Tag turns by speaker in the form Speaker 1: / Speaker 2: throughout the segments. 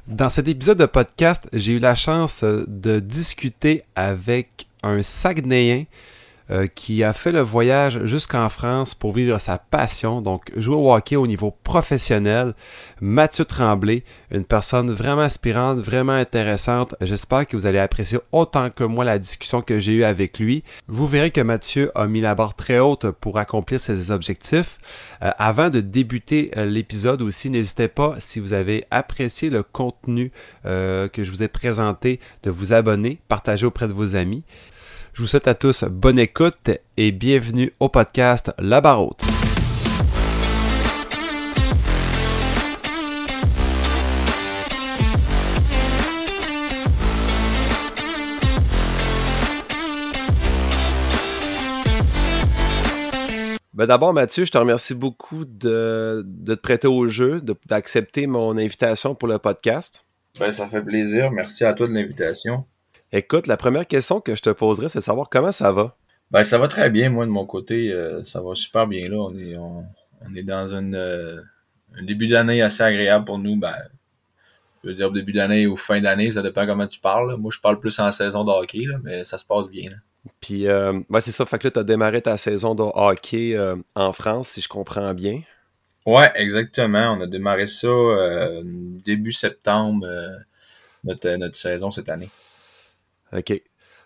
Speaker 1: Dans cet épisode de podcast, j'ai eu la chance de discuter avec un Saguenayen qui a fait le voyage jusqu'en France pour vivre sa passion, donc jouer au hockey au niveau professionnel. Mathieu Tremblay, une personne vraiment aspirante, vraiment intéressante. J'espère que vous allez apprécier autant que moi la discussion que j'ai eue avec lui. Vous verrez que Mathieu a mis la barre très haute pour accomplir ses objectifs. Avant de débuter l'épisode aussi, n'hésitez pas, si vous avez apprécié le contenu que je vous ai présenté, de vous abonner, partager auprès de vos amis. Je vous souhaite à tous bonne écoute et bienvenue au podcast La Barre Haute. D'abord, Mathieu, je te remercie beaucoup de te prêter au jeu, d'accepter mon invitation pour le podcast.
Speaker 2: Ça fait plaisir. Merci à toi de l'invitation.
Speaker 1: Écoute, la première question que je te poserai, c'est de savoir comment ça va.
Speaker 2: Ça va très bien, moi, de mon côté. Ça va super bien là. On est dans un début d'année assez agréable pour nous. Je veux dire début d'année ou fin d'année, ça dépend comment tu parles, là. Moi, je parle plus en saison de hockey, là, mais ça se passe bien, là.
Speaker 1: Puis, c'est ça, fait que là, tu as démarré ta saison de hockey en France, si je comprends bien.
Speaker 2: Ouais, exactement. On a démarré ça début septembre, notre saison cette année.
Speaker 1: OK.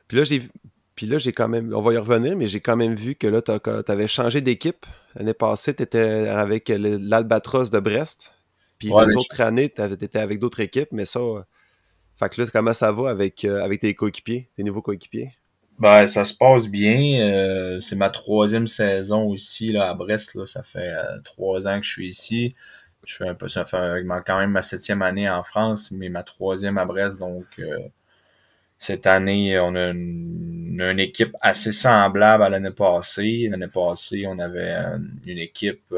Speaker 1: Puis là, j'ai quand même, on va y revenir, mais j'ai quand même vu que là, t'avais changé d'équipe. L'année passée, t'étais avec l'Albatros de Brest. Puis
Speaker 2: Ouais,
Speaker 1: les autres années, t'étais avec d'autres équipes, mais ça, fait que là, comment ça va avec tes coéquipiers, tes nouveaux coéquipiers?
Speaker 2: ça se passe bien. C'est ma troisième saison aussi là à Brest. Là, ça fait 3 ans que je suis ici. Je fais un peu, ça fait quand même ma 7e année en France, mais ma troisième à Brest. Donc cette année, on a une équipe assez semblable à l'année passée. L'année passée, on avait une équipe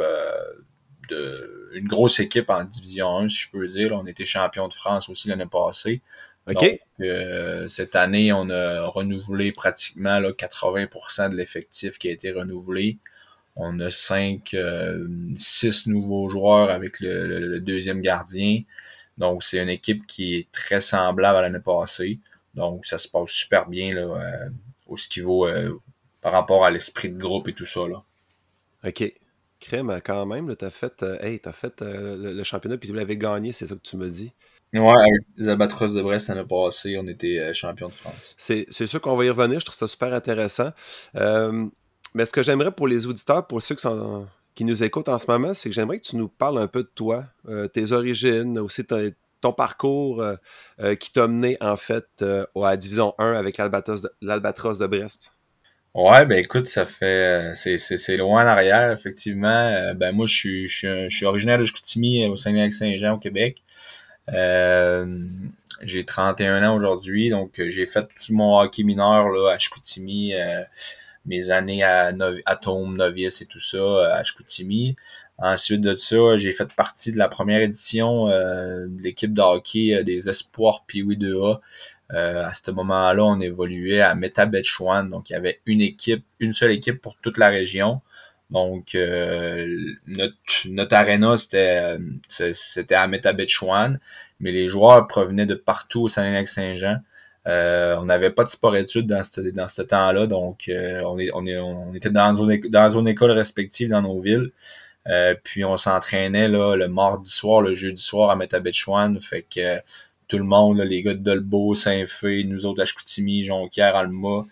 Speaker 2: une grosse équipe en Division 1, si je peux dire. On était champion de France aussi l'année passée. Donc,
Speaker 1: OK.
Speaker 2: cette année, on a renouvelé pratiquement là, 80% de l'effectif qui a été renouvelé. On a 6 nouveaux joueurs avec le deuxième gardien. Donc, c'est une équipe qui est très semblable à l'année passée. Donc, ça se passe super bien là, au ce qui vaut par rapport à l'esprit de groupe et tout ça, là.
Speaker 1: OK. Crème, quand même, là, t'as fait le championnat, puis vous l'avez gagné, c'est ça que tu me dis.
Speaker 2: Ouais, avec les Albatros de Brest l'année passée, on était champion de France.
Speaker 1: C'est sûr qu'on va y revenir, je trouve ça super intéressant. Euh, mais ce que j'aimerais pour les auditeurs, pour ceux qui nous écoutent en ce moment, c'est que j'aimerais que tu nous parles un peu de toi, tes origines, aussi ton parcours qui t'a mené en fait à la Division 1 avec l'Albatros de Brest.
Speaker 2: Ouais, écoute, ça fait c'est loin en arrière, effectivement. Moi je suis originaire de Chicoutimi au Saguenay-Lac-Saint-Jean au Québec. Euh, j'ai 31 ans aujourd'hui, donc j'ai fait tout mon hockey mineur là à Chicoutimi, mes années à Tôme, Novice et tout ça à Chicoutimi. Ensuite de ça, j'ai fait partie de la première édition de l'équipe de hockey des Espoirs Pee-Wee 2A. À ce moment-là, on évoluait à Métabetchouan, donc il y avait une seule équipe pour toute la région. Donc notre aréna c'était à Métabetchouan, mais les joueurs provenaient de partout au Saguenay-Lac-Saint-Jean. On n'avait pas de sport-études dans ce temps-là, donc on était dans nos écoles respectives dans nos villes. Puis on s'entraînait là le mardi soir, le jeudi soir à Métabetchouan, fait que tout le monde, là, les gars de Dolbeau, Saint-Fé, nous autres à Chicoutimi, Jonquière, Alma,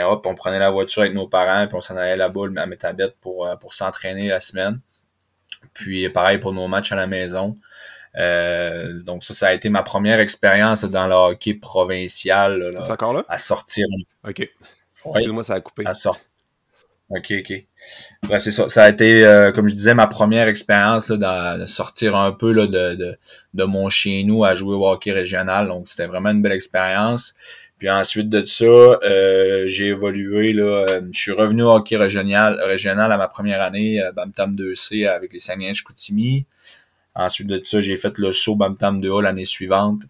Speaker 2: hop, on prenait la voiture avec nos parents, puis on s'en allait là-bas à Métabet pour s'entraîner la semaine. Puis pareil pour nos matchs à la maison. Donc ça a été ma première expérience dans le hockey provincial,
Speaker 1: Es-tu
Speaker 2: là,
Speaker 1: encore là?
Speaker 2: à sortir.
Speaker 1: OK.
Speaker 2: Oui,
Speaker 1: Excuse-moi, ça a coupé.
Speaker 2: à sortir. OK. C'est ça. Ça a été, comme je disais, ma première expérience là, de sortir un peu là, de mon chez nous à jouer au hockey régional. Donc, c'était vraiment une belle expérience. Puis ensuite de ça, j'ai évolué. Là, je suis revenu au hockey régional à ma première année, Bam-Tam 2C avec les Saguenay-Chicoutimi. Ensuite de ça, j'ai fait le saut Bam-Tam 2A l'année suivante.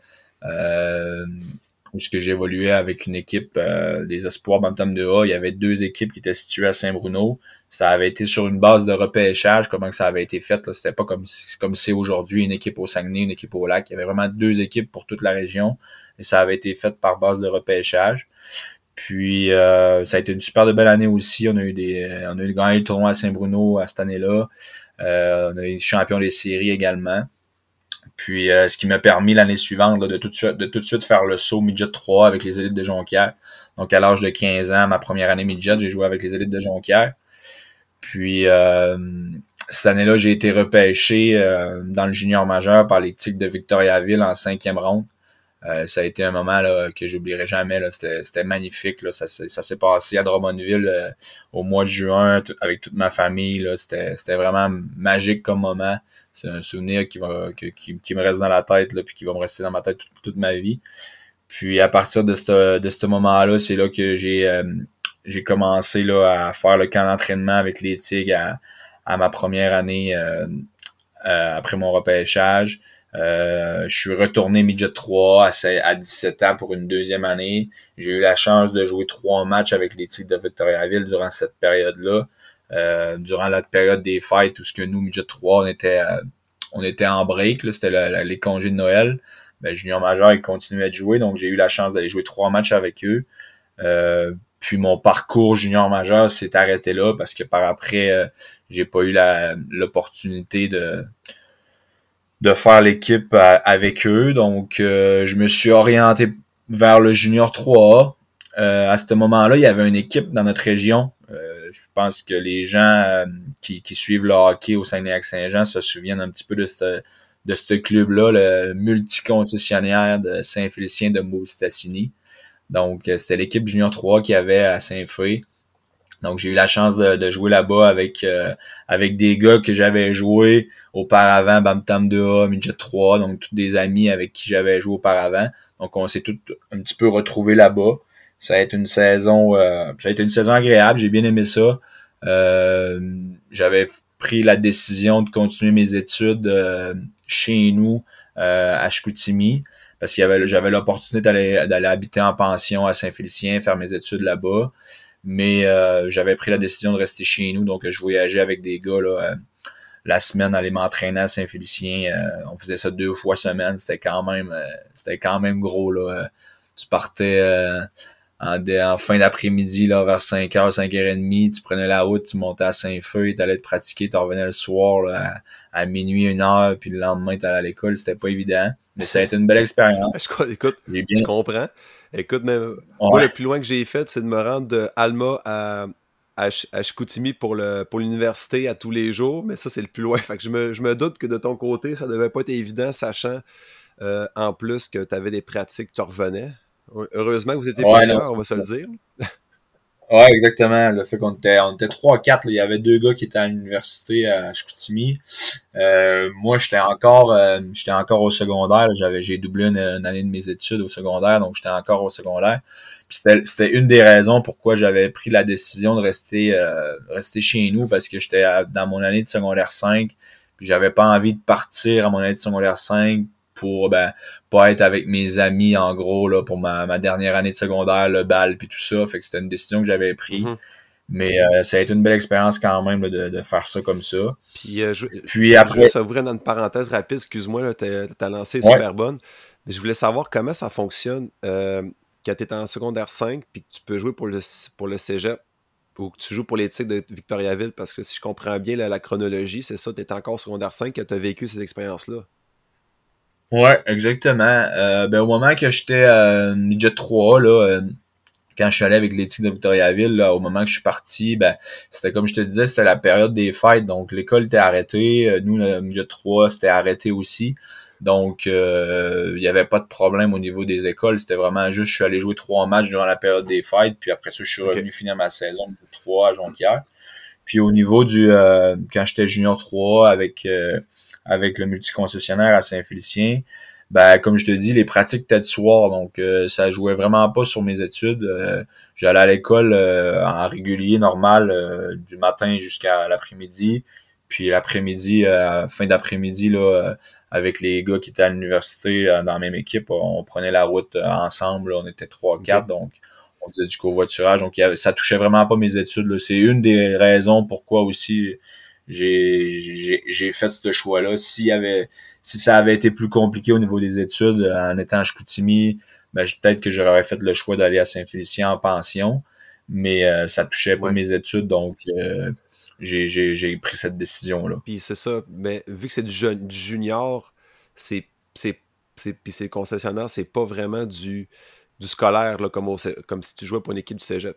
Speaker 2: Puisque j'ai évolué avec une équipe des Espoirs Bantam 2A. Il y avait 2 équipes qui étaient situées à Saint-Bruno. ça avait été sur une base de repêchage, comment que ça avait été fait. Là. C'était pas comme c'est aujourd'hui, une équipe au Saguenay, une équipe au Lac. Il y avait vraiment 2 équipes pour toute la région. Et ça avait été fait par base de repêchage. Puis ça a été une super de belle année aussi. On a eu gagné le tournoi à Saint-Bruno cette année-là. On a eu champion des séries également. Puis ce qui m'a permis l'année suivante là, de tout de suite faire le saut midget 3 avec les élites de Jonquière. Donc à l'âge de 15 ans, ma première année midget, j'ai joué avec les élites de Jonquière. Puis cette année-là, j'ai été repêché dans le junior majeur par les Tigres de Victoriaville en 5e ronde. Ça a été un moment là, que j'oublierai jamais. Là. C'était magnifique. Là. Ça s'est passé à Drummondville au mois de juin avec toute ma famille. Là. C'était vraiment magique comme moment. C'est un souvenir qui me reste dans la tête là, puis qui va me rester dans ma tête toute ma vie. Puis à partir de ce moment-là, c'est là que j'ai commencé là, à faire le camp d'entraînement avec les Tigres à ma première année après mon repêchage. Je suis retourné midget 3 à 17 ans pour une 2e année. J'ai eu la chance de jouer 3 matchs avec les Tigres de Victoriaville durant cette période-là. Durant la période des fêtes où ce que nous, midget 3, on était en break, là, c'était les congés de Noël. Ben, junior majeur, ils continuaient de jouer, donc j'ai eu la chance d'aller jouer 3 matchs avec eux. Puis mon parcours junior majeur s'est arrêté là parce que par après, j'ai pas eu l'opportunité de faire l'équipe avec eux. Donc, je me suis orienté vers le junior 3A. À ce moment-là, il y avait une équipe dans notre région. Je pense que les gens qui suivent le hockey au Saguenay-Lac-Saint-Jean se souviennent un petit peu de ce club-là, le multiconcessionnaire de Saint-Félicien de Moustacini. Donc, c'était l'équipe junior 3 qui avait à Saint-Fé. Donc, j'ai eu la chance de jouer là-bas avec des gars que j'avais joué auparavant, Bam Tam 2A, Midget 3, donc tous des amis avec qui j'avais joué auparavant. Donc, on s'est tous un petit peu retrouvés là-bas. Ça a été une saison agréable, j'ai bien aimé ça. J'avais pris la décision de continuer mes études chez nous à Chicoutimi parce j'avais l'opportunité d'aller habiter en pension à Saint-Félicien, faire mes études là-bas. Mais j'avais pris la décision de rester chez nous, donc je voyageais avec des gars là, la semaine, aller m'entraîner à Saint-Félicien. On faisait ça 2 fois semaine, c'était quand même gros là. Tu partais en fin d'après-midi là, vers 5h, 5h30, tu prenais la route, tu montais à Saint-Feu, tu allais te pratiquer, tu revenais le soir là, à minuit, 1h, puis le lendemain, tu allais à l'école, c'était pas évident. Mais ça a été une belle expérience.
Speaker 1: Écoute, je comprends. Écoute, mais moi, le plus loin que j'ai fait, c'est de me rendre de Alma à Chicoutimi pour l'université à tous les jours, mais ça, c'est le plus loin. Fait que je me doute que de ton côté, ça devait pas être évident, sachant en plus que tu avais des pratiques, tu revenais. Heureusement que vous étiez plusieurs, on va se le dire.
Speaker 2: Ouais, exactement. Le fait qu'on était 3-4, il y avait 2 gars qui étaient à l'université à Chicoutimi. Moi, j'étais encore au secondaire. J'ai doublé une année de mes études au secondaire, donc j'étais encore au secondaire. Puis c'était une des raisons pourquoi j'avais pris la décision de rester chez nous, parce que j'étais dans mon année de secondaire 5, puis j'avais pas envie de partir à mon année de secondaire 5 pour pas être avec mes amis en gros là pour ma dernière année de secondaire, le bal puis tout ça. Fait que c'était une décision que j'avais prise. Mm-hmm. Mais ça a été une belle expérience quand même là, de faire ça comme ça.
Speaker 1: Puis après, je vais ouvrir une parenthèse rapide, excuse-moi, là, ta lancée est super bonne. Mais je voulais savoir comment ça fonctionne quand tu es en secondaire 5 puis que tu peux jouer pour le cégep ou que tu joues pour les Tigres de Victoriaville, parce que si je comprends bien la chronologie, c'est ça, tu es encore secondaire 5 que tu as vécu ces expériences-là.
Speaker 2: Ouais, exactement. Au moment que j'étais midget 3, là, quand je suis allé avec les Tigres de Victoriaville, là, au moment que je suis parti, c'était comme je te disais, c'était la période des fêtes, donc l'école était arrêtée. Nous, le midget 3, c'était arrêté aussi. Donc, il y avait pas de problème au niveau des écoles. C'était vraiment juste, je suis allé jouer 3 matchs durant la période des fêtes, puis après ça, je suis revenu finir ma saison de 3 à Jonquière. Puis au niveau quand j'étais junior 3 avec le multiconcessionnaire à Saint-Félicien, comme je te dis, les pratiques étaient de soir, donc ça jouait vraiment pas sur mes études. J'allais à l'école en régulier, normal, du matin jusqu'à l'après-midi. Puis l'après-midi, fin d'après-midi, là, avec les gars qui étaient à l'université dans la même équipe, on prenait la route ensemble, là, on était 3-4, donc on faisait du covoiturage, donc ça touchait vraiment pas mes études, là. C'est une des raisons pourquoi aussi j'ai fait ce choix-là. Si ça avait été plus compliqué au niveau des études, en étant à Chicoutimi, ben, peut-être que j'aurais fait le choix d'aller à Saint-Félicien en pension, mais ça touchait pas
Speaker 3: Ouais.
Speaker 2: mes études, donc j'ai pris cette décision-là.
Speaker 3: Puis c'est ça, mais vu que c'est du junior, c'est puis c'est le concessionnaire, c'est pas vraiment du scolaire là, comme si tu jouais pour une équipe du cégep.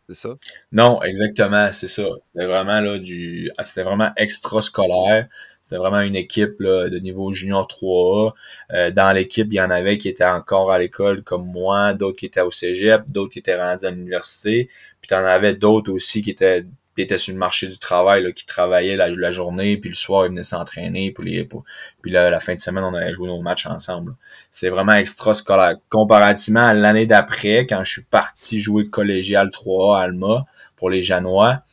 Speaker 3: C'est ça?
Speaker 2: Non, exactement, c'est ça. C'était vraiment extrascolaire. C'était vraiment une équipe là, de niveau junior 3A. Dans l'équipe, il y en avait qui étaient encore à l'école comme moi, d'autres qui étaient au cégep, d'autres qui étaient rendus à l'université. Puis t'en avais d'autres aussi qui étaient sur le marché du travail, là, qui travaillaient la journée, puis le soir, ils venaient s'entraîner, puis la fin de semaine, on allait jouer nos matchs ensemble. C'est vraiment extrascolaire. Comparativement à l'année d'après, quand je suis parti jouer collégial 3A à Alma pour les Janois,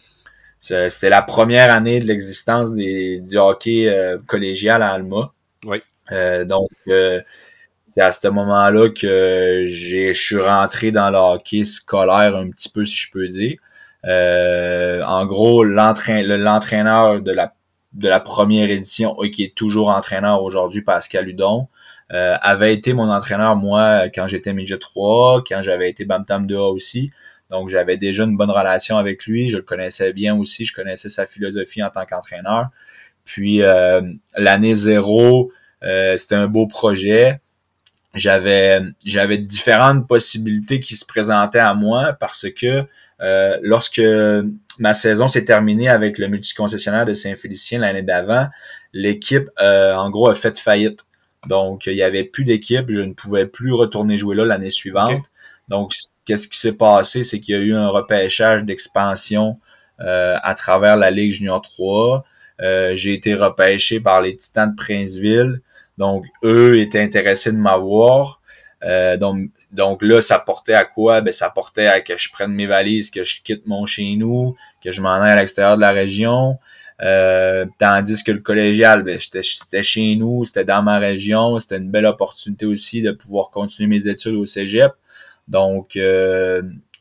Speaker 2: c'était la première année de l'existence du hockey collégial à Alma.
Speaker 3: Oui.
Speaker 2: Donc, c'est à ce moment-là que je suis rentré dans le hockey scolaire un petit peu, si je peux dire. En gros, l'entraîneur de la première édition, qui est toujours entraîneur aujourd'hui, Pascal Hudon, avait été mon entraîneur, moi, quand j'étais midget 3, quand j'avais été Bantam 2A aussi. Donc, j'avais déjà une bonne relation avec lui. Je le connaissais bien aussi. Je connaissais sa philosophie en tant qu'entraîneur. Puis, l'année 0, c'était un beau projet. J'avais différentes possibilités qui se présentaient à moi parce que lorsque ma saison s'est terminée avec le multiconcessionnaire de Saint-Félicien l'année d'avant, l'équipe, en gros, a fait faillite. Donc, il y avait plus d'équipe. Je ne pouvais plus retourner jouer là l'année suivante. Okay. Donc, qu'est-ce qui s'est passé? C'est qu'il y a eu un repêchage d'expansion à travers la Ligue Junior 3. J'ai été repêché par les Titans de Princeville. Donc, eux étaient intéressés de m'avoir. Donc là, ça portait à quoi? Ben, ça portait à que je prenne mes valises, que je quitte mon chez nous, que je m'en aille à l'extérieur de la région. Tandis que le collégial, ben, c'était chez nous, c'était dans ma région, c'était une belle opportunité aussi de pouvoir continuer mes études au cégep. Donc,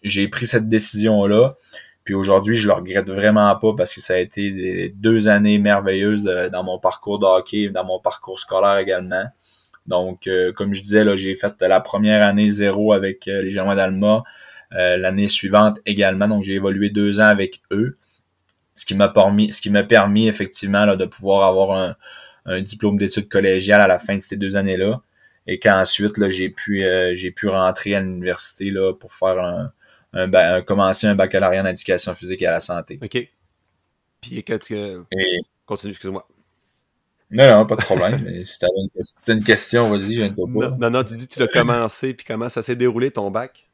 Speaker 2: j'ai pris cette décision-là. Puis aujourd'hui, je le regrette vraiment pas parce que ça a été 2 années merveilleuses dans mon parcours de hockey, dans mon parcours scolaire également. Donc, comme je disais, là, j'ai fait la première année 0 avec les Janois d'Alma, l'année suivante également. Donc, j'ai évolué 2 ans avec eux, ce qui m'a permis effectivement là, de pouvoir avoir un diplôme d'études collégiales à la fin de ces 2 années-là. Et qu'ensuite, là, j'ai pu rentrer à l'université là pour faire commencer un baccalauréat en éducation physique et à la santé.
Speaker 3: OK. Puis continue, excuse-moi.
Speaker 2: Non, pas de problème. Mais si t'as une question, vas-y, je viens de pas.
Speaker 3: Non, tu dis que tu l'as commencé, puis comment ça s'est déroulé ton bac?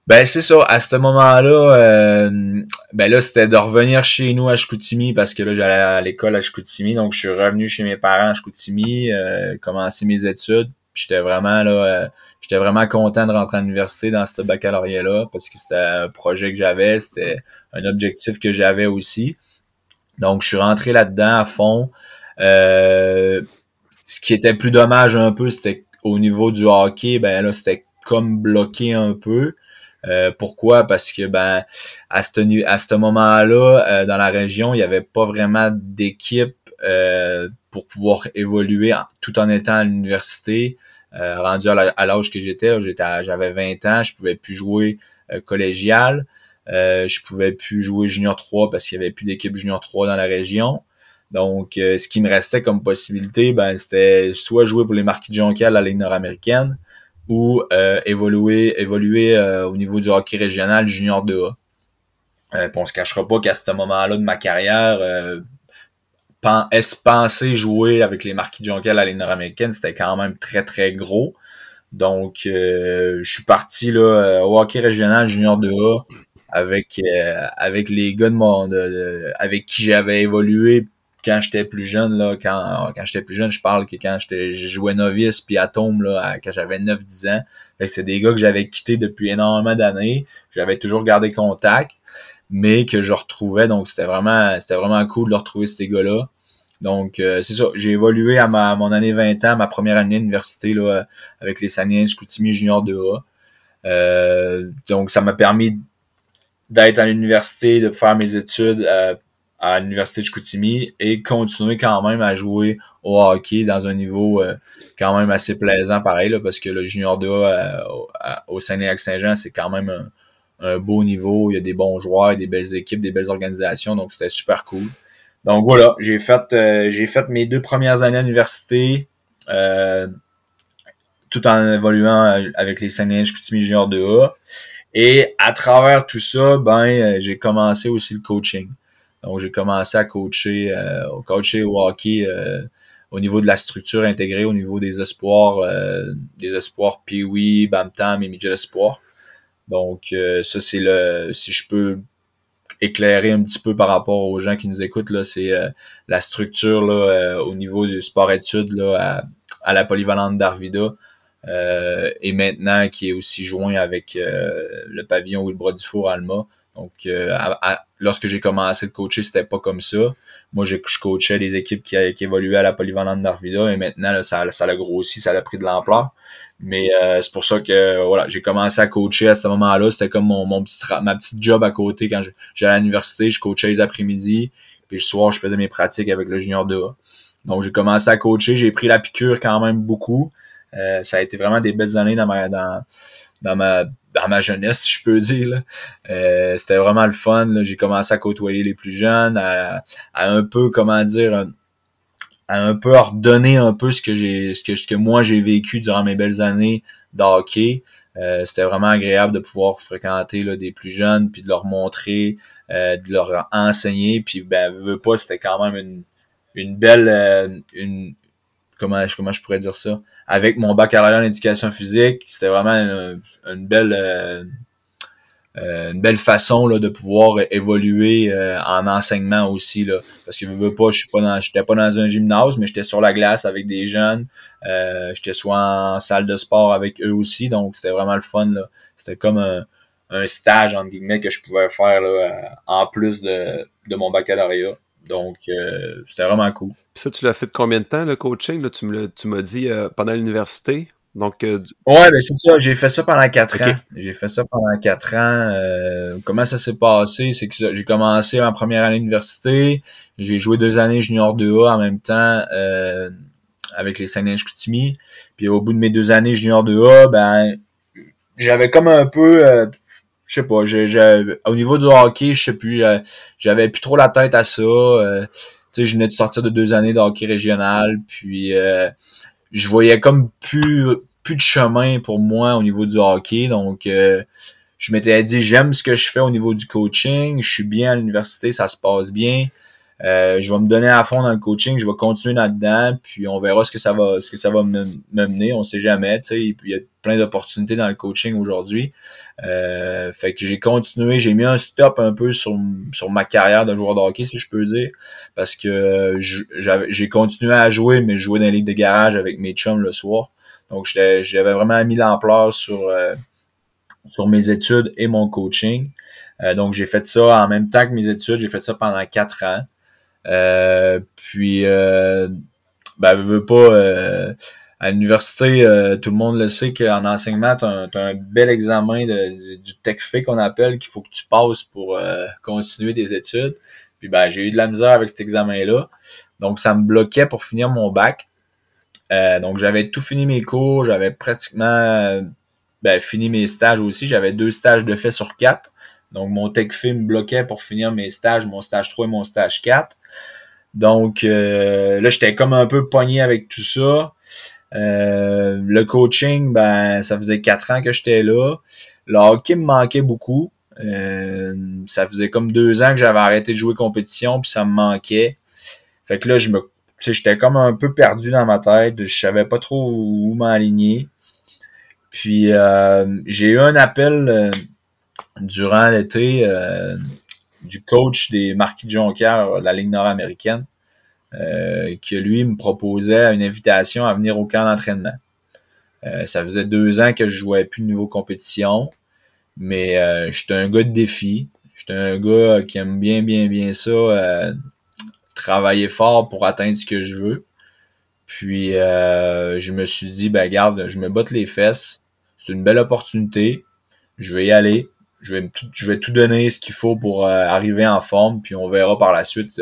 Speaker 2: Ben c'est ça, à ce moment-là, ben là, c'était de revenir chez nous à Chicoutimi parce que là, j'allais à l'école à Chicoutimi, donc je suis revenu chez mes parents à Chicoutimi, commencer mes études. J'étais vraiment content de rentrer à l'université dans ce baccalauréat-là parce que c'était un projet que j'avais, c'était un objectif que j'avais aussi. Donc, je suis rentré là-dedans à fond. Ce qui était plus dommage un peu, c'était au niveau du hockey, ben là, c'était comme bloqué un peu. Pourquoi? Parce que ben à ce moment-là, dans la région, il n'y avait pas vraiment d'équipe pour pouvoir évoluer tout en étant à l'université. Rendu à l'âge que j'avais 20 ans, je pouvais plus jouer collégial. Je pouvais plus jouer junior 3 parce qu'il y avait plus d'équipe junior 3 dans la région. Donc, ce qui me restait comme possibilité, ben c'était soit jouer pour les Marquis de Jonquière à la Ligue nord-américaine ou évoluer au niveau du hockey régional junior 2A. On se cachera pas qu'à ce moment-là de ma carrière, penser jouer avec les Marquis de Jonquière à la Ligue nord-américaine, c'était quand même très, très gros. Donc, je suis parti là au hockey régional junior 2A avec les gars avec qui j'avais évolué quand j'étais plus jeune là, quand j'étais plus jeune, je parle que quand je jouais novice puis atome là quand j'avais 9-10 ans. Fait que c'est des gars que j'avais quittés depuis énormément d'années, j'avais toujours gardé contact, mais que je retrouvais, donc c'était vraiment cool de leur retrouver ces gars-là. Donc c'est ça, j'ai évolué à mon année 20 ans, ma première année d'université là avec les Saguenay Chicoutimi junior 2A. Donc, ça m'a permis d'être à l'université, de faire mes études à l'université de Chicoutimi et continuer quand même à jouer au hockey dans un niveau quand même assez plaisant, pareil, là, parce que le junior 2A au Saguenay-Lac-Saint-Jean, c'est quand même un beau niveau. Il y a des bons joueurs, des belles équipes, des belles organisations, donc c'était super cool. Donc voilà, j'ai fait mes 2 premières années à l'université, tout en évoluant avec les Saguenay-Chicoutimi junior 2A. Et à travers tout ça, j'ai commencé aussi le coaching. Donc j'ai commencé à coacher au hockey au niveau de la structure intégrée, au niveau des espoirs Pee-wee, Bam-Tam et Midget Espoir. Donc ça c'est si je peux éclairer un petit peu par rapport aux gens qui nous écoutent là, c'est la structure là au niveau du sport-études là à la polyvalente d'Arvida. Et maintenant qui est aussi joint avec le pavillon Wilbrod Dufour Alma. Donc lorsque j'ai commencé de coacher, c'était pas comme ça. Moi, je coachais des équipes qui évoluaient à la polyvalente d'Arvida et maintenant là, ça a grossi, ça a pris de l'ampleur. Mais c'est pour ça que voilà, j'ai commencé à coacher à ce moment-là. C'était comme ma petite job à côté quand j'allais à l'université, je coachais les après-midi, puis le soir, je faisais mes pratiques avec le junior 2A. Donc j'ai commencé à coacher, j'ai pris la piqûre quand même beaucoup. Ça a été vraiment des belles années dans ma jeunesse, si je peux dire. Là. C'était vraiment le fun. Là. J'ai commencé à côtoyer les plus jeunes, à un peu, comment dire, à un peu ordonner un peu ce que moi j'ai vécu durant mes belles années de hockey. C'était vraiment agréable de pouvoir fréquenter là, des plus jeunes, puis de leur montrer, de leur enseigner. Puis veux pas, c'était quand même une belle comment je pourrais dire ça, avec mon baccalauréat en éducation physique, c'était vraiment une belle façon là de pouvoir évoluer en enseignement aussi là, parce que veux pas, j'étais pas dans un gymnase, mais j'étais sur la glace avec des jeunes, j'étais soit en salle de sport avec eux aussi, donc c'était vraiment le fun là. C'était comme un stage entre guillemets que je pouvais faire là en plus de mon baccalauréat. Donc c'était vraiment cool.
Speaker 3: Puis ça, tu l'as fait de combien de temps, le coaching? Là, tu m'as dit pendant l'université. Donc,
Speaker 2: Ouais, c'est ça. J'ai fait ça pendant 4
Speaker 3: okay.
Speaker 2: ans. J'ai fait ça pendant 4 ans. Comment ça s'est passé? C'est que j'ai commencé ma première année d'université. J'ai joué 2 années junior 2A en même temps avec les Saguenay-Chicoutimi. Puis au bout de mes 2 années junior 2A, j'avais comme un peu... je sais pas, au niveau du hockey, je sais plus, j'avais plus trop la tête à ça. Tu sais, je venais de sortir de 2 années de hockey régional, puis je voyais comme plus de chemin pour moi au niveau du hockey. Donc, je m'étais dit, j'aime ce que je fais au niveau du coaching, je suis bien à l'université, ça se passe bien. Je vais me donner à fond dans le coaching, je vais continuer là-dedans, puis on verra ce que ça va me mener, on sait jamais, tu sais, il y a plein d'opportunités dans le coaching aujourd'hui. Fait que j'ai continué, j'ai mis un stop un peu sur ma carrière de joueur de hockey, si je peux dire, parce que j'ai continué à jouer, mais je jouais dans les ligues de garage avec mes chums le soir. Donc j'avais vraiment mis l'ampleur sur mes études et mon coaching. Donc j'ai fait ça en même temps que mes études, j'ai fait ça pendant 4 ans. Puis veux pas à l'université, tout le monde le sait qu'en enseignement, t'as un bel examen du TECFE qu'on appelle, qu'il faut que tu passes pour continuer tes études. Puis j'ai eu de la misère avec cet examen-là. Donc ça me bloquait pour finir mon bac. Donc j'avais tout fini mes cours, j'avais pratiquement fini mes stages aussi. J'avais 2 stages de fait sur 4. Donc mon TECFE me bloquait pour finir mes stages, mon stage 3 et mon stage 4. Donc là, j'étais comme un peu pogné avec tout ça. Le coaching, ça faisait 4 ans que j'étais là. Le hockey me manquait beaucoup. Ça faisait comme 2 ans que j'avais arrêté de jouer compétition, puis ça me manquait. Fait que là, j'étais comme un peu perdu dans ma tête. Je savais pas trop où m'aligner. Puis j'ai eu un appel durant l'été du coach des Marquis de Jonquière de la Ligue nord-américaine qui lui me proposait une invitation à venir au camp d'entraînement. Ça faisait 2 ans que je jouais plus de niveau compétition, mais j'étais un gars de défi. J'étais un gars qui aime bien ça, travailler fort pour atteindre ce que je veux. Puis je me suis dit, garde, je me botte les fesses. C'est une belle opportunité. je vais y aller. Je vais tout donner ce qu'il faut pour arriver en forme, puis on verra par la suite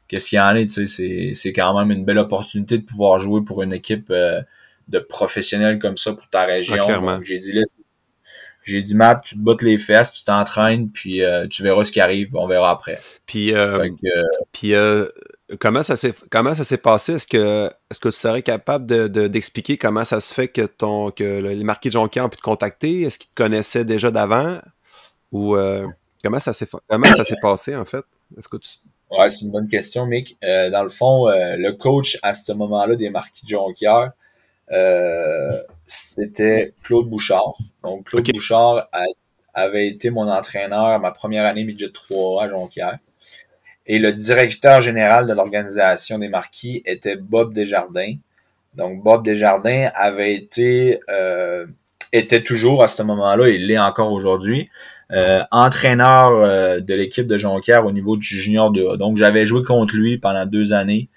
Speaker 2: qu'est-ce qu'il y en est. Tu sais, c'est quand même une belle opportunité de pouvoir jouer pour une équipe de professionnels comme ça pour ta région.
Speaker 1: clairement.
Speaker 2: Donc, j'ai dit, Matt, tu te bottes les fesses, tu t'entraînes, puis tu verras ce qui arrive, on verra après.
Speaker 3: Puis,
Speaker 2: Fait que,
Speaker 3: puis comment ça s'est passé? Est-ce que tu serais capable d'expliquer comment ça se fait que les Marquis de Jonquière ont pu te contacter? Est-ce qu'ils te connaissaient déjà d'avant? Ou comment ça s'est passé, en fait? Est-ce que tu...
Speaker 2: ouais, c'est une bonne question, Mick. Dans le fond, le coach à ce moment-là des Marquis de Jonquière, c'était Claude Bouchard. Donc, Claude
Speaker 3: OK.
Speaker 2: Bouchard avait été mon entraîneur ma première année midget 3 à Jonquière. Et le directeur général de l'organisation des Marquis était Bob Desjardins. Donc, Bob Desjardins était toujours à ce moment-là, il l'est encore aujourd'hui, entraîneur de l'équipe de Jonquière au niveau du junior 2A. Donc, j'avais joué contre lui pendant 2 années.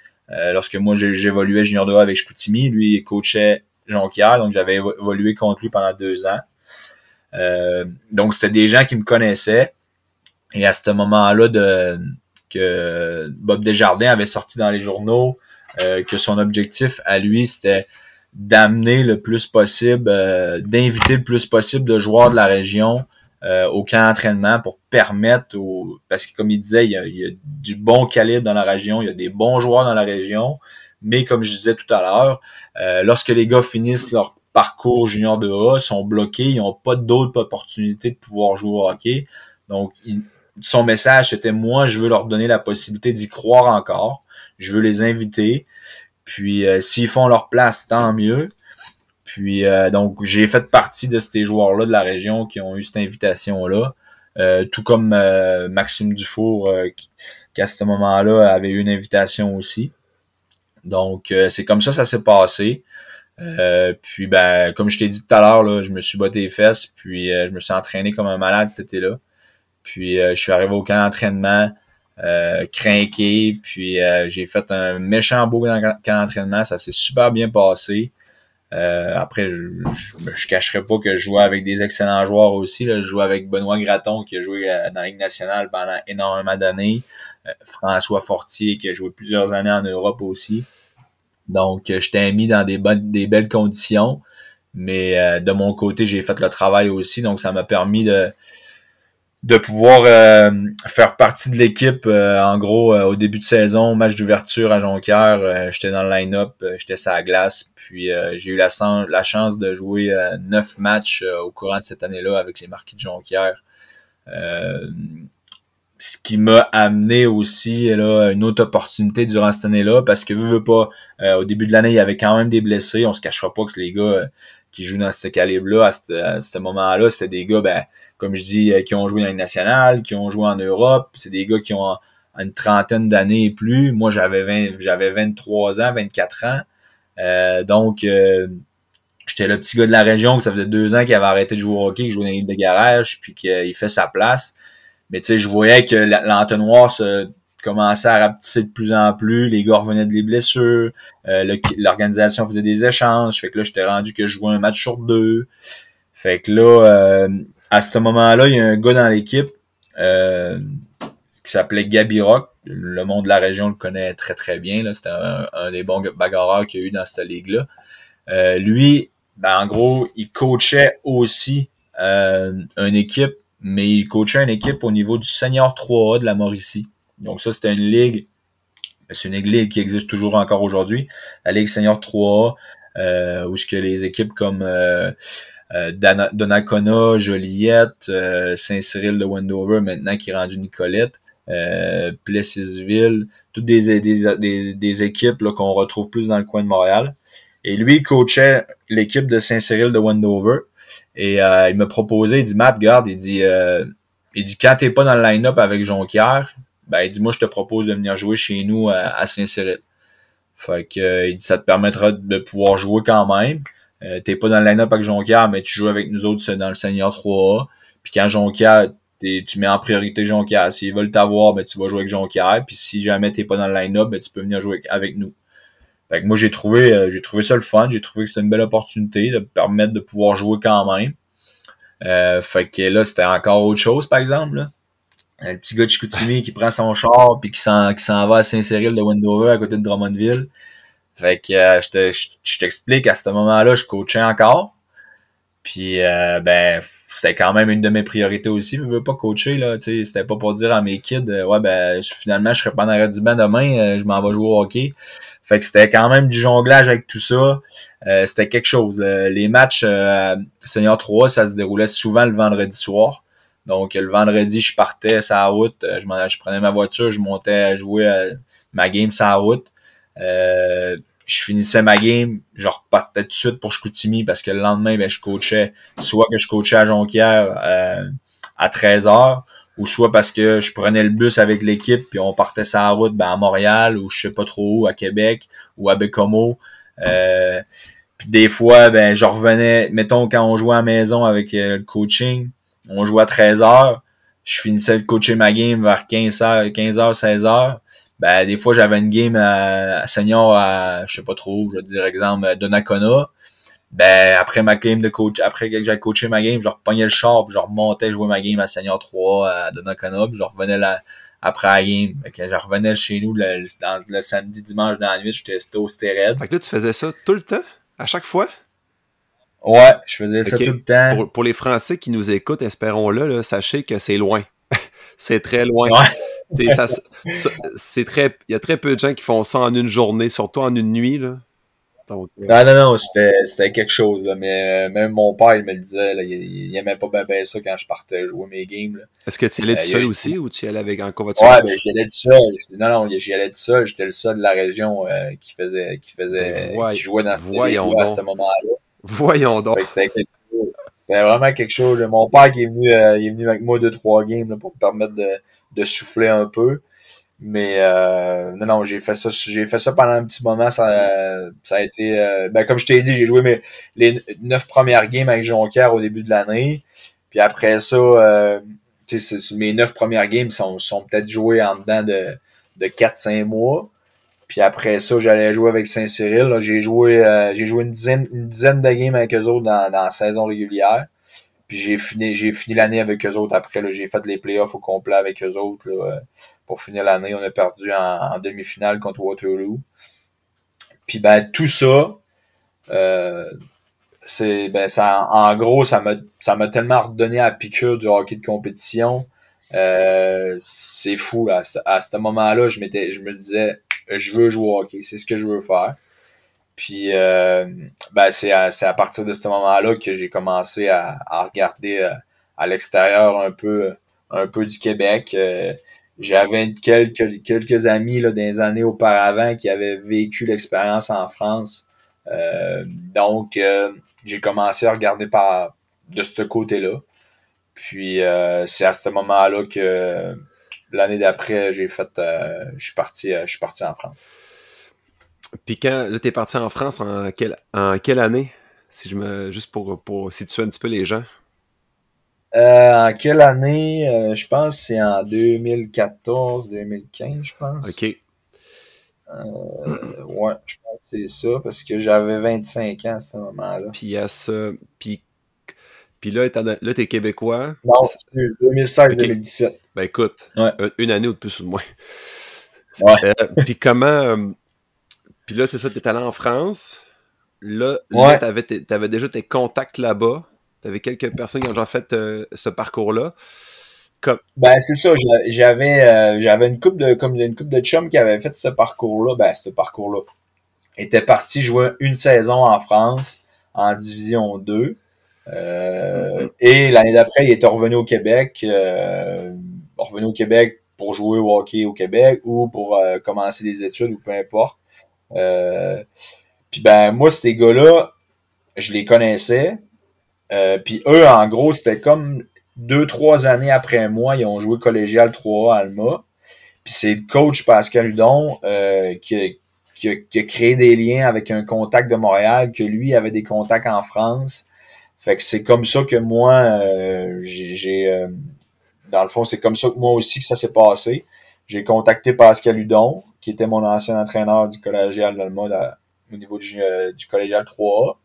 Speaker 2: Lorsque moi, j'évoluais junior 2A avec Chicoutimi, lui, il coachait Jonquière, donc j'avais évolué contre lui pendant 2 ans. Donc, c'était des gens qui me connaissaient. Et à ce moment-là, que Bob Desjardins avait sorti dans les journaux que son objectif à lui, c'était d'amener le plus possible, d'inviter le plus possible de joueurs de la région au camp d'entraînement pour permettre parce que comme il disait, il y a du bon calibre dans la région, il y a des bons joueurs dans la région, mais comme je disais tout à l'heure, lorsque les gars finissent leur parcours junior de A, sont bloqués, ils n'ont pas d'autres opportunités de pouvoir jouer au hockey. Donc, son message, c'était moi, je veux leur donner la possibilité d'y croire encore. Je veux les inviter. Puis, s'ils font leur place, tant mieux. Puis, donc, j'ai fait partie de ces joueurs-là de la région qui ont eu cette invitation-là. Tout comme Maxime Dufour, qui à ce moment-là avait eu une invitation aussi. Donc, c'est comme ça s'est passé. Puis, ben, comme je t'ai dit tout à l'heure, là, je me suis botté les fesses. Puis, je me suis entraîné comme un malade cet été-là. Puis je suis arrivé au camp d'entraînement, craqué, puis j'ai fait un méchant beau camp d'entraînement, ça s'est super bien passé. Après, je cacherai pas que je jouais avec des excellents joueurs aussi. Là. Je jouais avec Benoît Gratton qui a joué dans la Ligue nationale pendant énormément d'années. François Fortier qui a joué plusieurs années en Europe aussi. Donc, j'étais mis dans des belles conditions. Mais de mon côté, j'ai fait le travail aussi. Donc, ça m'a permis de pouvoir faire partie de l'équipe. En gros, au début de saison, match d'ouverture à Jonquière, j'étais dans le line-up, j'étais sur la glace, puis j'ai eu la chance de jouer 9 matchs au courant de cette année-là avec les Marquis de Jonquière. Ce qui m'a amené aussi là une autre opportunité durant cette année-là, parce que veux pas, au début de l'année, il y avait quand même des blessés. On se cachera pas que les gars qui jouent dans ce calibre-là, à ce moment-là, c'était des gars, ben, comme je dis, qui ont joué dans les nationales, qui ont joué en Europe. C'est des gars qui ont une trentaine d'années et plus. Moi, j'avais 23 ans, 24 ans. Donc, j'étais le petit gars de la région, que ça faisait 2 ans qu'il avait arrêté de jouer au hockey, qu'il jouait dans les livres de garage, puis qu'il fait sa place. Mais tu sais, je voyais que l'entonnoir commençait à rapetisser de plus en plus, les gars revenaient des blessures, l'organisation faisait des échanges, fait que là, j'étais rendu que je jouais un match sur 2. Fait que là, à ce moment-là, il y a un gars dans l'équipe qui s'appelait Gaby Rock. Le monde de la région le connaît très très bien. Là. C'était un des bons bagarreurs qu'il y a eu dans cette ligue-là. Lui, ben, en gros, il coachait aussi une équipe, mais il coachait une équipe au niveau du Senior 3A de la Mauricie. Donc ça, c'était une ligue, c'est une ligue qui existe toujours encore aujourd'hui, la Ligue Senior 3A, où ce que les équipes comme Donnacona, Joliette, Saint-Cyril de Wendover, maintenant qui est rendu Nicolette, Plessisville, toutes des équipes là, qu'on retrouve plus dans le coin de Montréal. Et lui, il coachait l'équipe de Saint-Cyril de Wendover. Et il m'a proposé, il dit, Matt, regarde, il dit quand t'es pas dans le line-up avec Jonquière, ben il dit, moi, je te propose de venir jouer chez nous à Saint-Cyril. Fait que il dit, ça te permettra de pouvoir jouer quand même. T'es pas dans le line-up avec Jonquière, mais tu joues avec nous autres dans le Senior 3A. Puis quand Jonquière, tu mets en priorité Jonquière. S'ils veulent t'avoir, ben tu vas jouer avec Jonquière. Puis si jamais t'es pas dans le line-up, ben tu peux venir jouer avec nous. Fait que moi, j'ai trouvé ça le fun. J'ai trouvé que c'était une belle opportunité de me permettre de pouvoir jouer quand même. Fait que là, c'était encore autre chose, par exemple, là. Un petit gars de Chicoutimi qui prend son char puis qui s'en va à Saint-Cyril de Wendover à côté de Drummondville. Fait que je t'explique, à ce moment-là, je coachais encore. Puis ben c'était quand même une de mes priorités aussi. Je veux pas coacher, là, tu sais, c'était pas pour dire à mes kids ouais ben finalement je serai pas en arrêt du banc demain, je m'en vais jouer au hockey. Fait que c'était quand même du jonglage avec tout ça. C'était quelque chose. Les matchs Senior 3, ça se déroulait souvent le vendredi soir. Donc le vendredi, je partais sur la route, je prenais ma voiture, je montais à jouer ma game sur la route. Je finissais ma game, je repartais tout de suite pour Chicoutimi parce que le lendemain, ben, je coachais, soit que je coachais à Jonquière à 13h, ou soit parce que je prenais le bus avec l'équipe puis on partait sur la route ben, à Montréal ou je sais pas trop où, à Québec ou à Bécomo. Puis des fois, ben je revenais, mettons quand on jouait à la maison avec le coaching, on jouait à 13h, je finissais de coacher ma game vers 15h, 16h. Ben, des fois, j'avais une game à senior à, je sais pas trop, je veux dire, exemple, Donnacona. Ben, après ma game de coach, après que j'ai coaché ma game, je repognais le char, puis je remontais jouer ma game à senior 3 à Donnacona, puis je revenais là, après la game. Fait que je revenais chez nous le samedi, dimanche dans la nuit, j'étais au stéréde.
Speaker 3: Fait que là, tu faisais ça tout le temps? À chaque fois?
Speaker 2: Ouais, je faisais ça tout le temps.
Speaker 3: Pour les Français qui nous écoutent, espérons-le, là, sachez que c'est loin. C'est très loin.
Speaker 2: Ouais.
Speaker 3: C'est très, il y a très peu de gens qui font ça en une journée, surtout en une nuit, là. Donc,
Speaker 2: Non, c'était quelque chose, là, mais même mon père, il me le disait, là, il aimait pas bien ça quand je partais jouer mes games, là.
Speaker 3: Est-ce que tu y allais tout seul aussi, ou tu y allais avec un covoiturage?
Speaker 2: Ouais, ben, j'y allais tout seul. Non, j'y allais tout seul. J'étais le seul de la région, qui jouait dans cette ligue-là à ce moment-là.
Speaker 3: Voyons donc.
Speaker 2: C'était vraiment quelque chose. Mon père qui est venu avec moi 2-3 games, là, pour me permettre de souffler un peu. Mais non, j'ai fait ça pendant un petit moment. Ça a été ben comme je t'ai dit, j'ai joué les 9 premières games avec Jonquière au début de l'année. Puis après ça, mes 9 premières games sont peut-être jouées en dedans de 4-5 mois. Puis après ça, j'allais jouer avec Saint-Cyril. Là, j'ai joué une dizaine de games avec eux autres dans la saison régulière. Puis j'ai fini l'année avec eux autres après. Là, j'ai fait les playoffs au complet avec eux autres. Là, pour finir l'année, on a perdu en demi-finale contre Waterloo. Puis ben tout ça, ça en gros, ça m'a tellement redonné à la piqûre du hockey de compétition. C'est fou là. À ce moment-là, je me disais, je veux jouer au hockey, c'est ce que je veux faire. Puis c'est à partir de ce moment-là que j'ai commencé à regarder à l'extérieur un peu du Québec. J'avais quelques amis là des années auparavant qui avaient vécu l'expérience en France. Donc j'ai commencé à regarder de ce côté-là. Puis c'est à ce moment-là que l'année d'après, je suis parti en France.
Speaker 3: Puis quand là, t'es parti en France en quelle année? Juste pour situer un petit peu les gens.
Speaker 2: En quelle année? Je pense que c'est en 2014-2015, je pense.
Speaker 3: OK.
Speaker 2: Ouais, je pense que c'est ça, parce que j'avais 25 ans à ce moment-là.
Speaker 3: Puis à ça. Puis là, t'es québécois.
Speaker 2: Non, c'est 2016-2017.
Speaker 3: Okay. Ben écoute,
Speaker 2: ouais.
Speaker 3: Une année ou de plus ou de moins.
Speaker 2: Ouais.
Speaker 3: Puis comment... puis là, c'est ça, t'es allé en France. Là t'avais déjà tes contacts là-bas. T'avais quelques personnes qui ont déjà fait ce parcours-là.
Speaker 2: Ben c'est ça, j'avais une couple de chums qui avaient fait ce parcours-là. Ben ce parcours-là était parti jouer une saison en France en division 2. Et l'année d'après, il était revenu au Québec. Pour jouer au hockey au Québec ou pour commencer des études ou peu importe. Puis ben moi, ces gars-là, je les connaissais. Puis eux, en gros, c'était comme 2-3 années après moi, ils ont joué collégial 3A à Alma. Puis c'est le coach Pascal Hudon qui a créé des liens avec un contact de Montréal, que lui avait des contacts en France. Fait que c'est comme ça que moi, dans le fond, c'est comme ça que moi aussi que ça s'est passé. J'ai contacté Pascal Hudon, qui était mon ancien entraîneur du collégial d'Alma au niveau du collégial 3A,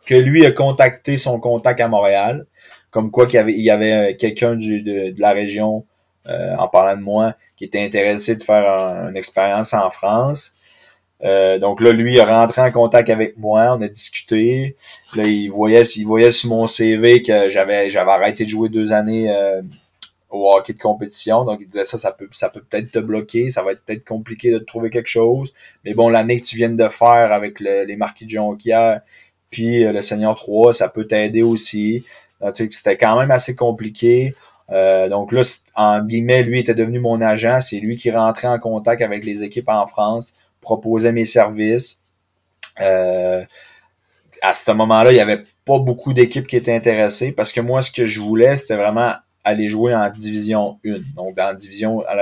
Speaker 2: que lui a contacté son contact à Montréal, comme quoi il y avait quelqu'un de la région, en parlant de moi, qui était intéressé de faire une expérience en France. Donc là, lui, il est rentré en contact avec moi, on a discuté. Là, il voyait sur mon CV que j'avais arrêté de jouer 2 années au hockey de compétition. Donc il disait ça peut peut-être te bloquer, ça va être peut-être compliqué de te trouver quelque chose. Mais bon, l'année que tu viens de faire avec les Marquis de Jonquière, puis le Senior 3, ça peut t'aider aussi. Donc, tu sais, c'était quand même assez compliqué. Donc là, en guillemets, lui était devenu mon agent. C'est lui qui rentrait en contact avec les équipes en France, proposait mes services. À ce moment-là, il y avait pas beaucoup d'équipes qui étaient intéressées parce que moi, ce que je voulais, c'était vraiment aller jouer en division 1. Donc, à la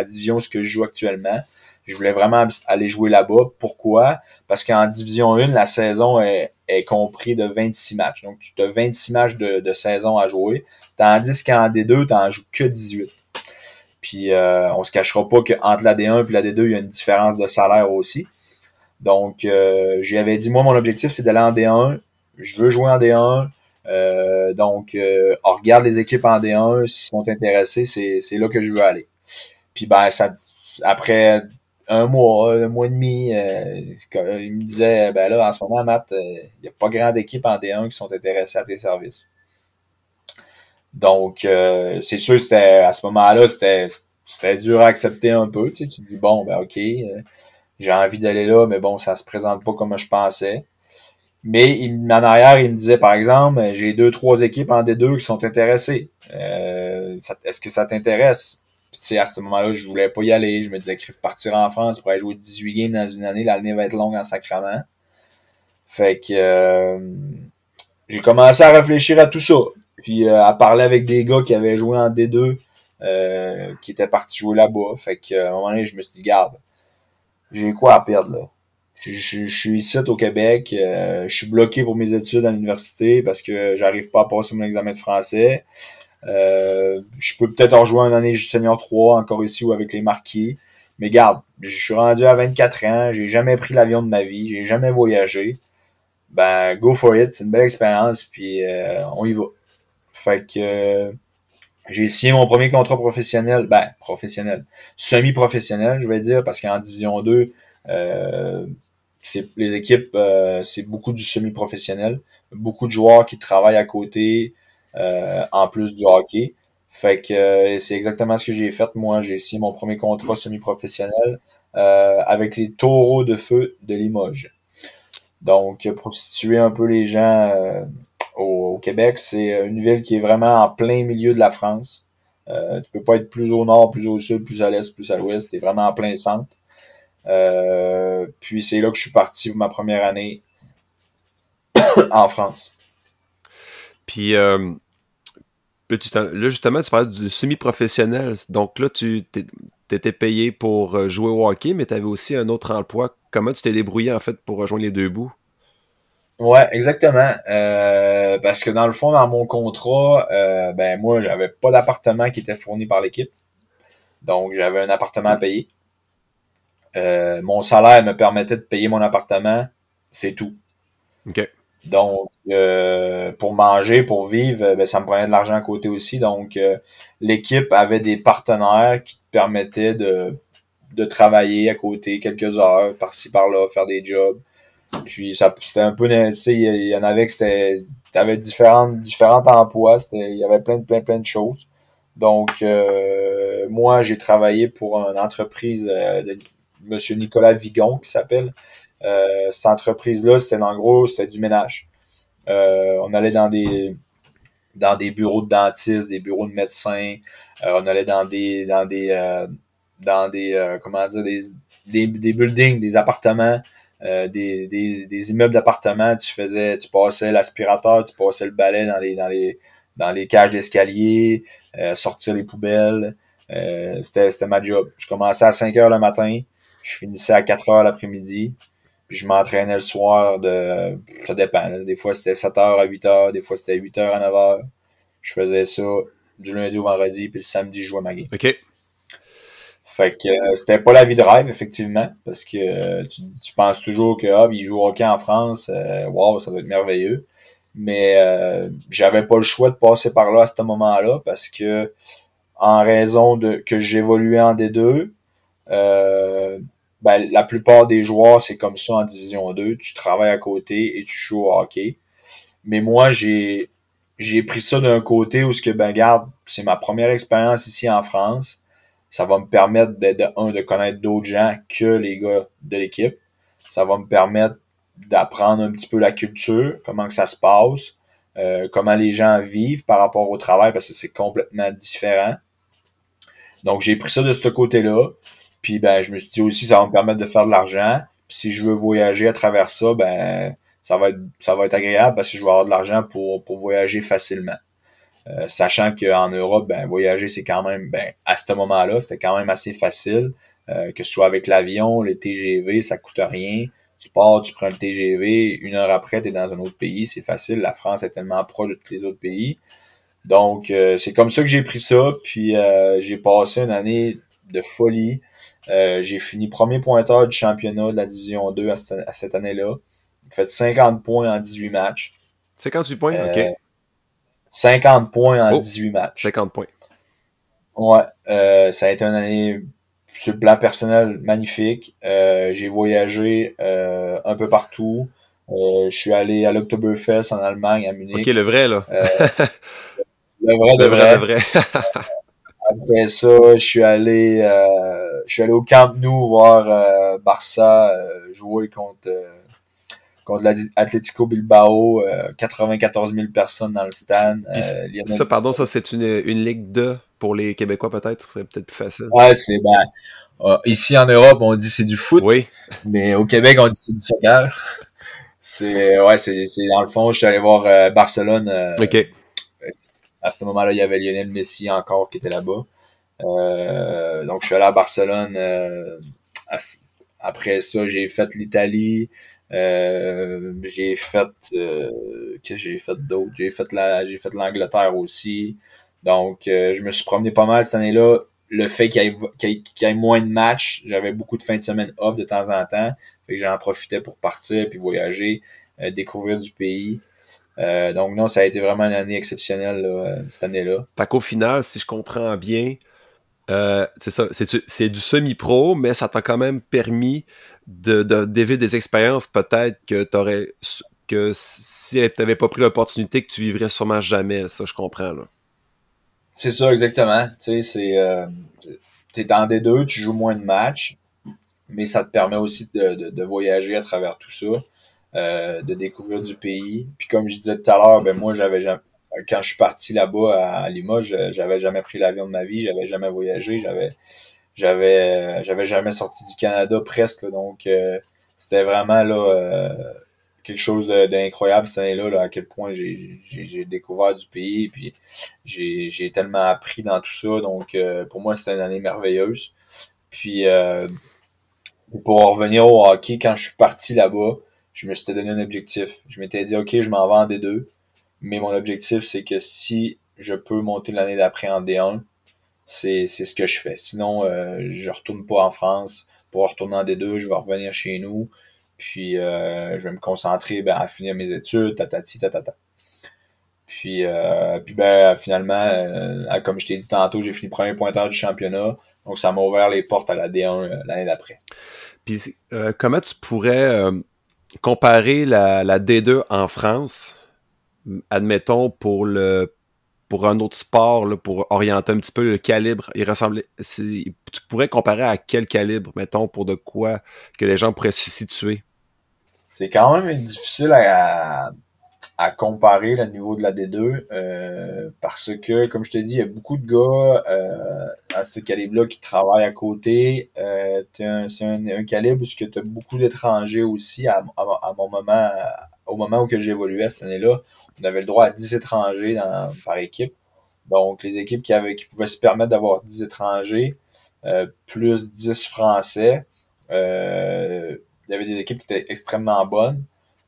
Speaker 2: division où je joue actuellement. Je voulais vraiment aller jouer là-bas. Pourquoi? Parce qu'en division 1, la saison est comprise de 26 matchs. Donc, tu as 26 matchs de saison à jouer. Tandis qu'en D2, tu n'en joues que 18. Puis, on se cachera pas qu'entre la D1 et la D2, il y a une différence de salaire aussi. Donc, j'y avais dit, moi, mon objectif, c'est d'aller en D1. Je veux jouer en D1. Donc, on regarde les équipes en D1. S'ils sont intéressés, c'est là que je veux aller. Puis, ben, après un mois et demi, il me disait, ben là, en ce moment, Matt, il n'y a pas grande équipe en D1 qui sont intéressées à tes services. Donc, c'est sûr, à ce moment-là, c'était dur à accepter un peu. Tu sais, tu te dis, bon, ben ok, j'ai envie d'aller là, mais bon, ça se présente pas comme je pensais. Mais en arrière, il me disait, par exemple, j'ai 2-3 équipes en D2 qui sont intéressées. Est-ce que ça t'intéresse? Puis, tu sais, à ce moment-là, je voulais pas y aller. Je me disais que partir en France pour aller jouer 18 games dans une année, l'année va être longue en sacrament. Fait que j'ai commencé à réfléchir à tout ça. Puis à parler avec des gars qui avaient joué en D2, qui étaient partis jouer là-bas. Fait que à un moment donné, je me suis dit, garde, j'ai quoi à perdre là? Je suis ici au Québec, je suis bloqué pour mes études à l'université parce que j'arrive pas à passer mon examen de français. Je peux peut-être en jouer une année senior 3 encore ici ou avec les Marquis. Mais garde, je suis rendu à 24 ans, j'ai jamais pris l'avion de ma vie, j'ai jamais voyagé. Ben, go for it, c'est une belle expérience, puis on y va. Fait que j'ai signé mon premier contrat professionnel, semi-professionnel, je vais dire, parce qu'en Division 2, les équipes, c'est beaucoup du semi-professionnel. Beaucoup de joueurs qui travaillent à côté, en plus du hockey. Fait que c'est exactement ce que j'ai fait. Moi, j'ai signé mon premier contrat semi-professionnel avec les Taureaux de feu de Limoges. Donc, pour situer un peu les gens au Québec, c'est une ville qui est vraiment en plein milieu de la France. Tu peux pas être plus au nord, plus au sud, plus à l'est, plus à l'ouest. T'es vraiment en plein centre. Puis c'est là que je suis parti pour ma première année en France.
Speaker 3: Puis là, justement, tu parlais du semi-professionnel. Donc là, tu t'étais payé pour jouer au hockey, mais tu avais aussi un autre emploi. Comment tu t'es débrouillé, en fait, pour rejoindre les deux bouts?
Speaker 2: Ouais, exactement. Parce que dans le fond, dans mon contrat, ben moi, j'avais pas d'appartement qui était fourni par l'équipe. Donc, j'avais un appartement à payer. Mon salaire me permettait de payer mon appartement. C'est tout.
Speaker 3: OK.
Speaker 2: Donc, pour manger, pour vivre, ben, ça me prenait de l'argent à côté aussi. Donc, l'équipe avait des partenaires qui te permettaient de travailler à côté quelques heures, par-ci, par-là, faire des jobs. Puis, c'était un peu, tu sais, il y en avait que t'avais différents emplois. Il y avait plein de choses. Donc, moi, j'ai travaillé pour une entreprise de Monsieur Nicolas Vigon, qui s'appelle. Cette entreprise-là, c'était du ménage. On allait dans des bureaux de dentistes, des bureaux de médecins. On allait dans des comment dire, des buildings, des appartements, des immeubles d'appartements. Tu passais l'aspirateur, tu passais le balai dans les cages d'escalier, sortir les poubelles. C'était ma job. Je commençais à 5 heures le matin, je finissais à 4 heures l'après-midi. Puis je m'entraînais le soir ça dépend. Là. Des fois, c'était 7 heures à 8 heures. Des fois, c'était 8 heures à 9 heures. Je faisais ça du lundi au vendredi. Puis le samedi, je jouais ma game.
Speaker 3: OK.
Speaker 2: Fait que c'était pas la vie de rêve, effectivement. Parce que tu penses toujours que il joue au hockey en France. Wow, ça doit être merveilleux. mais j'avais pas le choix de passer par là à ce moment-là parce que en raison de que j'évoluais en D2, ben, la plupart des joueurs, c'est comme ça en Division 2. Tu travailles à côté et tu joues au hockey. Mais moi, j'ai pris ça d'un côté où ce que, ben, garde, c'est ma première expérience ici en France. Ça va me permettre de connaître d'autres gens que les gars de l'équipe. Ça va me permettre d'apprendre un petit peu la culture, comment que ça se passe, comment les gens vivent par rapport au travail, parce que c'est complètement différent. Donc, j'ai pris ça de ce côté-là. Puis, ben, je me suis dit aussi, ça va me permettre de faire de l'argent. Puis, si je veux voyager à travers ça, ben, ça va être agréable parce que je vais avoir de l'argent pour voyager facilement. Sachant qu'en Europe, ben, voyager, c'est quand même, ben, à ce moment-là, c'était quand même assez facile. Que ce soit avec l'avion, les TGV, ça coûte rien. Tu pars, tu prends le TGV, 1 heure après, tu es dans un autre pays, c'est facile. La France est tellement proche de tous les autres pays. Donc, c'est comme ça que j'ai pris ça. Puis, j'ai passé une année de folie. J'ai fini premier pointeur du championnat de la Division 2 à cette année-là. J'ai fait 50 points en 18 matchs.
Speaker 3: 58 points?
Speaker 2: Euh,
Speaker 3: OK.
Speaker 2: 50 points en
Speaker 3: Oh,
Speaker 2: 18 matchs.
Speaker 3: 50 points.
Speaker 2: Ouais, ça a été une année sur le plan personnel magnifique. J'ai voyagé un peu partout. Je suis allé à l'Oktoberfest en Allemagne, à
Speaker 3: OK,
Speaker 2: Munich.
Speaker 3: le vrai, là.
Speaker 2: Le vrai de
Speaker 3: Le vrai, de
Speaker 2: vrai.
Speaker 3: vrai.
Speaker 2: Après ça, je suis allé au Camp Nou voir Barça jouer contre l'Atlético Bilbao, 94 000 personnes dans le stade.
Speaker 3: Puis ça, pardon, ça, c'est une Ligue 2 pour les Québécois, peut-être? C'est peut-être plus facile.
Speaker 2: Ouais, c'est ben, ici en Europe, on dit c'est du foot,
Speaker 3: Oui.
Speaker 2: mais au Québec, on dit c'est du soccer. C'est dans le fond, je suis allé voir Barcelone.
Speaker 3: OK.
Speaker 2: À ce moment-là, il y avait Lionel Messi encore qui était là-bas. Donc, je suis allé à Barcelone. Après ça, j'ai fait l'Italie. J'ai fait qu'est-ce que j'ai fait d'autre? J'ai fait l'Angleterre aussi. Donc, je me suis promené pas mal cette année-là. Le fait qu'il y ait moins de matchs, j'avais beaucoup de fins de semaine off de temps en temps. Fait que j'en profitais pour partir puis voyager, découvrir du pays. Donc non, ça a été vraiment une année exceptionnelle là, cette année-là.
Speaker 3: Fait qu'au final, si je comprends bien, c'est ça, c'est du semi-pro, mais ça t'a quand même permis de vivre des expériences peut-être que si t'avais pas pris l'opportunité, que tu vivrais sûrement jamais. Ça, je comprends, là.
Speaker 2: C'est ça exactement. Tu sais, t'es dans des deux, tu joues moins de matchs, mais ça te permet aussi de voyager à travers tout ça, de découvrir du pays. Puis comme je disais tout à l'heure, ben moi j'avais jamais quand je suis parti là-bas à Limoges, j'avais jamais pris l'avion de ma vie, j'avais jamais voyagé, j'avais jamais sorti du Canada presque, là. Donc c'était vraiment là quelque chose d'incroyable cette année-là, là, à quel point j'ai découvert du pays, puis j'ai tellement appris dans tout ça. Donc pour moi, c'était une année merveilleuse. Puis pour en revenir au hockey, quand je suis parti là-bas, je me suis donné un objectif. Je m'étais dit, OK, je m'en vais en D2, mais mon objectif, c'est que si je peux monter l'année d'après en D1, c'est ce que je fais. Sinon, je retourne pas en France. Pour retourner en D2, je vais revenir chez nous. Puis, je vais me concentrer ben, à finir mes études, tatati, tatata. Puis ben, finalement, comme je t'ai dit tantôt, j'ai fini premier pointeur du championnat. Donc, ça m'a ouvert les portes à la D1 l'année d'après.
Speaker 3: Puis comment tu pourrais comparer la D2 en France, admettons, pour un autre sport, là, pour orienter un petit peu le calibre, tu pourrais comparer à quel calibre, mettons, pour de quoi que les gens pourraient se situer?
Speaker 2: C'est quand même difficile à comparer le niveau de la D2 parce que, comme je te dis, il y a beaucoup de gars à ce calibre-là qui travaillent à côté. C'est un calibre où tu as beaucoup d'étrangers aussi à mon moment, au moment où que j'évoluais cette année-là. On avait le droit à 10 étrangers par équipe. Donc, les équipes qui pouvaient se permettre d'avoir 10 étrangers, plus 10 Français, il y avait des équipes qui étaient extrêmement bonnes.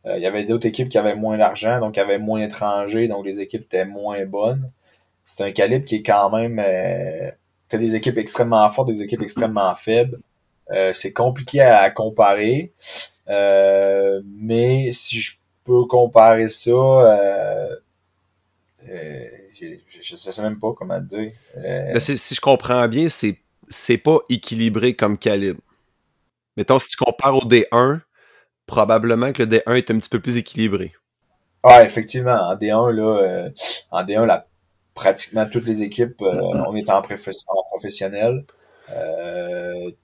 Speaker 2: Il y avait d'autres équipes qui avaient moins d'argent, donc qui avaient moins d'étrangers, donc les équipes étaient moins bonnes. C'est un calibre qui est quand même... t'as des équipes extrêmement fortes, des équipes extrêmement faibles. C'est compliqué à comparer. Mais si peux comparer ça, je sais même pas comment te dire.
Speaker 3: Mais si je comprends bien, c'est pas équilibré comme calibre. Mettons, si tu compares au D1, probablement que le D1 est un petit peu plus équilibré.
Speaker 2: Ouais, effectivement, en D1, là, pratiquement toutes les équipes, on est en professionnel.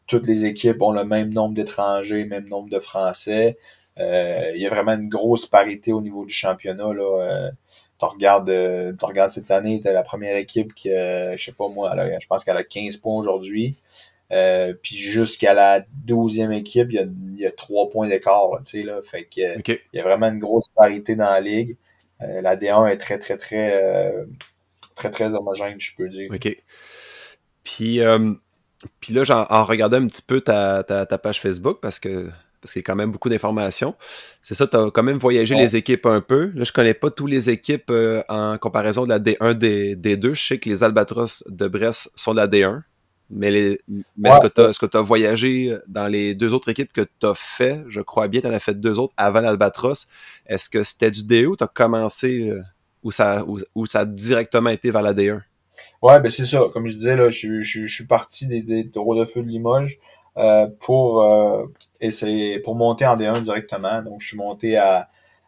Speaker 2: Toutes les équipes ont le même nombre d'étrangers, même nombre de Français. Il y a vraiment une grosse parité au niveau du championnat, là. Tu regardes cette année, t'as la première équipe qui, je sais pas moi, je pense qu'elle a 15 points aujourd'hui. Puis jusqu'à la 12e équipe, il y a 3 points d'écart, là, tu sais, là. Fait que,
Speaker 3: OK.
Speaker 2: il y a vraiment une grosse parité dans la ligue. La D1 est très homogène, je peux dire.
Speaker 3: OK. Puis, puis là, en regardant un petit peu ta page Facebook, parce qu'il y a quand même beaucoup d'informations. C'est ça, tu as quand même voyagé
Speaker 2: Ouais.
Speaker 3: les équipes un peu. Là, je connais pas toutes les équipes en comparaison de la D1, D2. Je sais que les Albatros de Brest sont de la D1. Mais
Speaker 2: Ouais.
Speaker 3: est-ce que tu as voyagé dans les deux autres équipes que tu as fait? Je crois bien, tu en as fait deux autres avant l'Albatros. Est-ce que c'était du D2 ou tu as commencé où ça a directement été vers la D1?
Speaker 2: Ouais, ben c'est ça. Comme je disais, là, je suis parti des Taureaux de Feu de Limoges pour essayer pour monter en D1 directement. Donc, je suis monté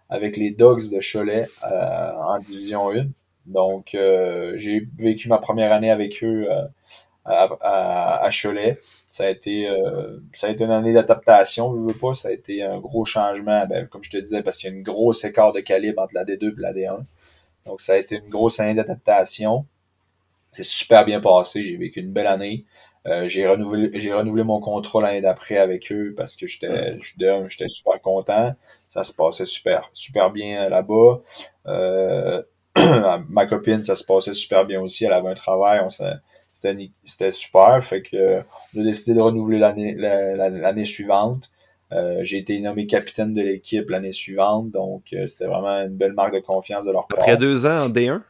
Speaker 2: avec les Dogs de Cholet en Division 1. Donc, j'ai vécu ma première année avec eux à Cholet. Ça a été une année d'adaptation, je veux pas. Ça a été un gros changement, ben, comme je te disais, parce qu'il y a une grosse écart de calibre entre la D2 et la D1. Donc, ça a été une grosse année d'adaptation. C'est super bien passé. J'ai vécu une belle année. J'ai renouvelé mon contrat l'année d'après avec eux parce que j'étais super content. Ça se passait super bien là-bas. Ma copine, ça se passait super bien aussi. Elle avait un travail. C'était super. Fait que, on a décidé de renouveler l'année suivante. J'ai été nommé capitaine de l'équipe l'année suivante. Donc, c'était vraiment une belle marque de confiance de leur part.
Speaker 3: Après 2 ans en D1?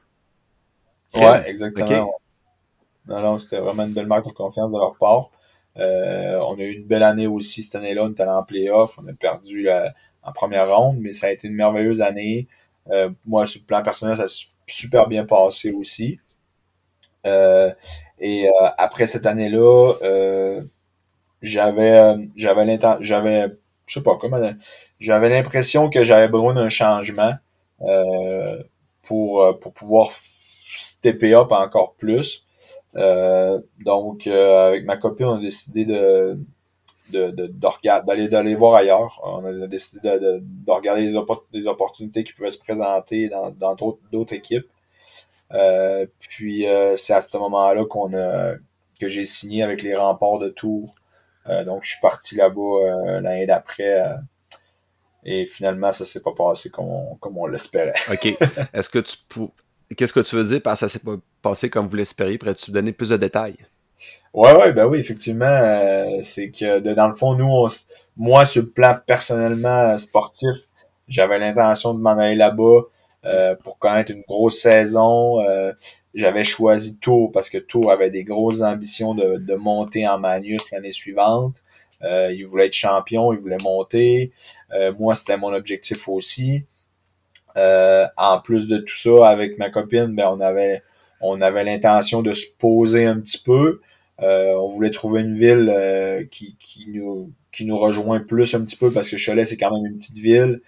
Speaker 2: Ouais, exactement.
Speaker 3: OK.
Speaker 2: Non, c'était vraiment une belle marque de confiance de leur part. On a eu une belle année aussi cette année-là. On est allé en playoff. On a perdu en première ronde, mais ça a été une merveilleuse année. Moi, sur le plan personnel, ça s'est super bien passé aussi. Euh, Après cette année-là, je sais pas comment, j'avais l'impression que j'avais besoin d'un changement euh, pour pouvoir stepper up encore plus. Donc, avec ma copine, on a décidé d'aller voir ailleurs. On a décidé de regarder les opportunités qui pouvaient se présenter dans d'autres équipes. Puis, c'est à ce moment-là que j'ai signé avec les Remparts de Tours. Donc, je suis parti là-bas l'année d'après. Et finalement, ça s'est pas passé comme on l'espérait.
Speaker 3: OK. Est-ce que Qu'est-ce que tu veux dire par ça s'est pas passé comme vous l'espériez? Pourrais-tu donner plus de détails?
Speaker 2: Ouais, ben oui, effectivement, c'est que dans le fond, moi, sur le plan personnellement sportif, j'avais l'intention de m'en aller là-bas pour connaître une grosse saison. J'avais choisi Tours parce que Tours avait des grosses ambitions de monter en Magnus l'année suivante. Il voulait être champion, il voulait monter. Moi, c'était mon objectif aussi. En plus de tout ça, avec ma copine, ben on avait l'intention de se poser un petit peu. On voulait trouver une ville qui nous rejoint plus un petit peu parce que Cholet, c'est quand même une petite ville.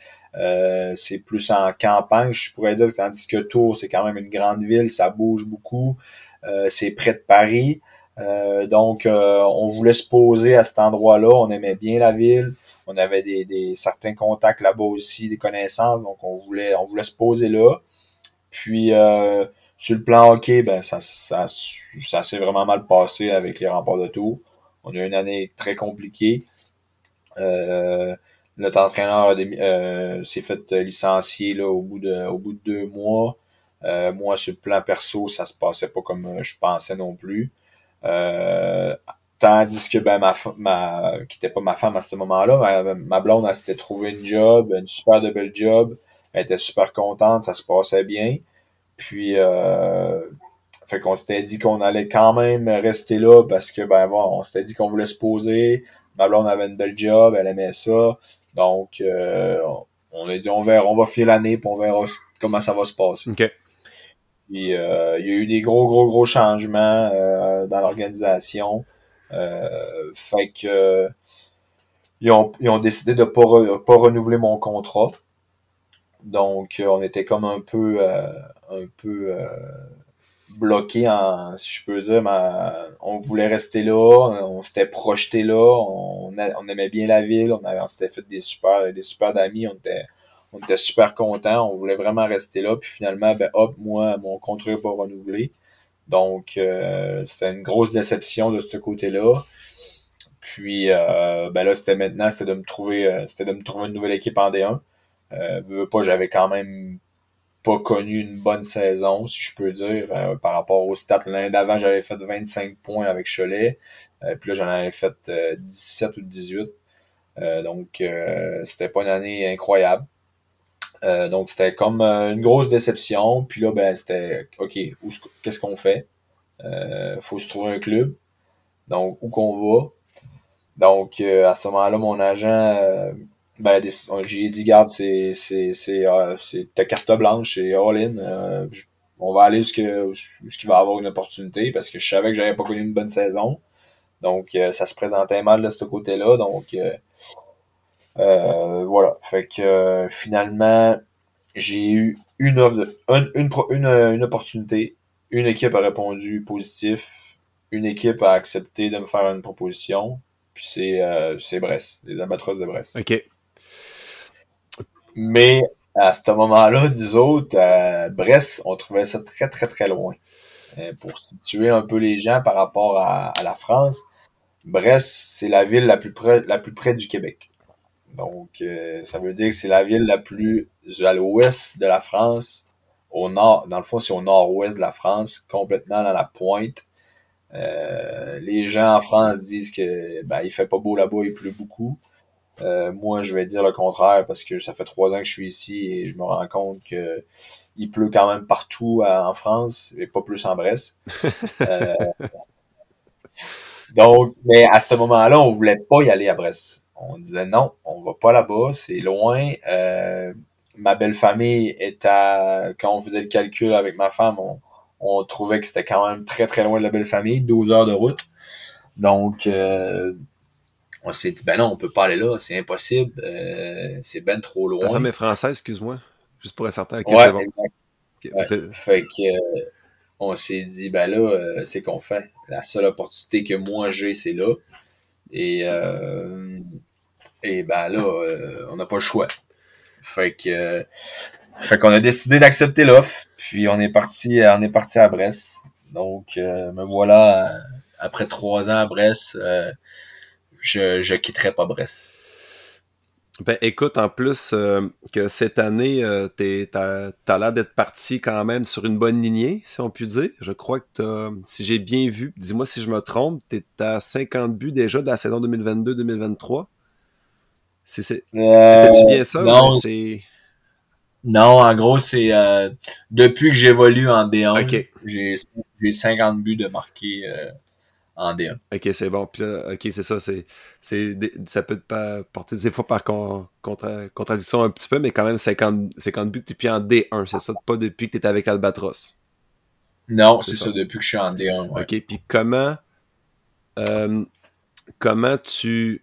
Speaker 2: C'est plus en campagne, je pourrais dire, tandis que Tours, c'est quand même une grande ville, ça bouge beaucoup. C'est près de Paris. Donc, on voulait se poser à cet endroit-là. On aimait bien la ville. On avait certains contacts là-bas aussi, des connaissances. Donc, on voulait se poser là. Puis, sur le plan hockey, ben, ça s'est vraiment mal passé avec les Remparts de Tours. On a eu une année très compliquée. Notre entraîneur s'est fait licencier là, au bout de 2 mois. Moi, sur le plan perso, ça se passait pas comme je pensais non plus. Euh, Tandis que ben qui était pas ma femme à ce moment-là, ma blonde, elle s'était trouvé une super de belle job. Elle était super contente, ça se passait bien. Puis fait qu'on s'était dit qu'on allait quand même rester là parce que ben bon, on s'était dit qu'on voulait se poser. Ma blonde avait une belle job, elle aimait ça. Donc On a dit on va filer l'année puis on verra comment ça va se passer.
Speaker 3: OK.
Speaker 2: Puis il y a eu des gros changements dans l'organisation. Fait que ils ont décidé de pas renouveler mon contrat. Donc on était comme un peu bloqué en, si je peux dire, on voulait rester là, on s'était projeté là, on aimait bien la ville, on s'était fait des super d'amis, on était super contents, on voulait vraiment rester là, puis finalement, ben hop, moi, mon contrat n'est pas renouvelé. Donc, c'était une grosse déception de ce côté-là. Puis, ben là, c'était de me trouver une nouvelle équipe en D1. Veux pas, j'avais quand même pas connu une bonne saison, si je peux dire, par rapport aux stats. L'année d'avant, j'avais fait 25 points avec Cholet. Puis là, j'en avais fait 17 ou 18. Donc, c'était pas une année incroyable. Donc, c'était comme une grosse déception. Puis là, ben, c'était, OK, qu'est-ce qu'on fait? Faut se trouver un club. Donc, où qu'on va? Donc, à ce moment-là, mon agent, ben, j'ai dit, garde, c'est ta carte blanche, c'est all-in. On va aller jusqu'il va avoir une opportunité parce que je savais que j'avais pas connu une bonne saison. Donc, ça se présentait mal de ce côté-là. Donc, voilà. Fait que finalement, j'ai eu une offre une opportunité. Une équipe a répondu positif. Une équipe a accepté de me faire une proposition. Puis c'est Brest, les Albatros de Brest.
Speaker 3: OK.
Speaker 2: Mais à ce moment-là, nous autres, à Brest, on trouvait ça très loin. Pour situer un peu les gens par rapport à la France, Brest, c'est la ville la plus près du Québec. Donc, ça veut dire que c'est la ville la plus à l'ouest de la France, au nord, dans le fond, c'est au nord-ouest de la France, complètement dans la pointe. Les gens en France disent que ben il fait pas beau là-bas, il pleut beaucoup. Moi, je vais dire le contraire parce que ça fait 3 ans que je suis ici et je me rends compte que il pleut quand même partout en France et pas plus en Brest. Euh, donc, mais à ce moment-là, on voulait pas y aller à Brest. On disait non, on va pas là-bas, c'est loin. Ma belle famille quand on faisait le calcul avec ma femme, on trouvait que c'était quand même très loin de la belle famille, 12 heures de route. Donc, on s'est dit, ben non, on peut pas aller là, c'est impossible, c'est ben trop
Speaker 3: Ta femme
Speaker 2: loin.
Speaker 3: est française, excuse-moi. Juste pour être certain. OK,
Speaker 2: Ouais,
Speaker 3: c'est bon.
Speaker 2: exact.
Speaker 3: OK,
Speaker 2: Ouais. Fait que on s'est dit, ben là, c'est qu'on fait. La seule opportunité que moi j'ai, c'est là. Et, ben là, on n'a pas le choix. Fait qu'on a décidé d'accepter l'offre. Puis on est parti à Brest. Donc, me voilà, après 3 ans à Brest, je quitterai pas Brest.
Speaker 3: Ben écoute, en plus que cette année, t'as l'air d'être parti quand même sur une bonne lignée, si on peut dire. Je crois que si j'ai bien vu, dis-moi si je me trompe, t'es à 50 buts déjà de la saison 2022-2023. C'était-tu bien ça ou
Speaker 2: Non,
Speaker 3: c'est...
Speaker 2: non, en gros, c'est depuis que j'évolue en D1,
Speaker 3: OK.
Speaker 2: j'ai 50 buts de marqués en D1.
Speaker 3: OK, c'est bon. Puis là, OK, c'est ça. Ça peut pas porter des fois par contradiction un petit peu, mais quand même 50 buts depuis en D1, c'est ça? Pas depuis que tu avec Albatros.
Speaker 2: Non,
Speaker 3: C'est
Speaker 2: c'est
Speaker 3: ça.
Speaker 2: ça, depuis que je suis en D1, ouais.
Speaker 3: OK, puis euh, comment tu...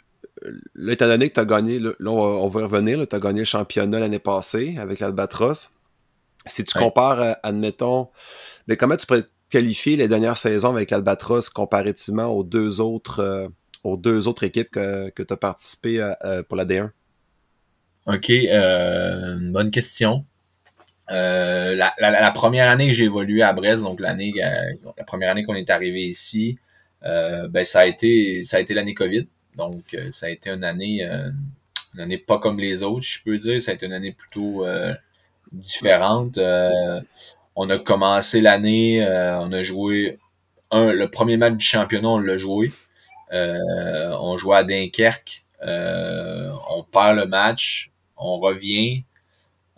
Speaker 3: Là, étant donné que tu as gagné, là, on va y revenir, tu as gagné le championnat l'année passée avec l'Albatros. Si tu
Speaker 2: Ouais.
Speaker 3: compares, admettons, mais comment tu pourrais qualifier les dernières saisons avec l'Albatros comparativement aux deux autres équipes que tu as participé pour la D1?
Speaker 2: OK, une bonne question. La première année que j'ai évolué à Brest, donc la première année qu'on est arrivé ici, ben ça a été l'année COVID. Donc ça a été une année pas comme les autres, je peux dire. Ça a été une année plutôt différente. On a commencé l'année, on a joué le premier match du championnat, on l'a joué. On jouait à Dunkerque. On perd le match. On revient.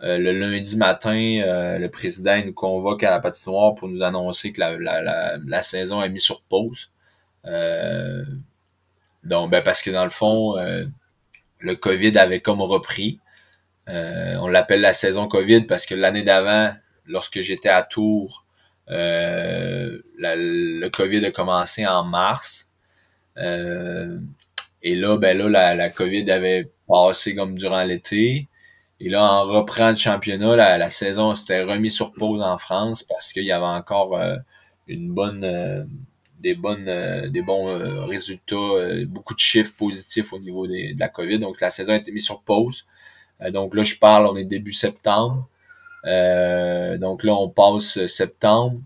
Speaker 2: Le lundi matin, le président nous convoque à la patinoire pour nous annoncer que la saison est mise sur pause. Euh, donc, ben parce que dans le fond, le COVID avait comme repris. On l'appelle la saison COVID parce que l'année d'avant, lorsque j'étais à Tours, le COVID a commencé en mars. Et là, la COVID avait passé comme durant l'été. Et là, en reprenant le championnat, la saison s'était remise sur pause en France parce qu'il y avait encore des bons résultats, beaucoup de chiffres positifs au niveau de la COVID. Donc, la saison a été mise sur pause. Donc là, on est début septembre. Donc là, on passe septembre,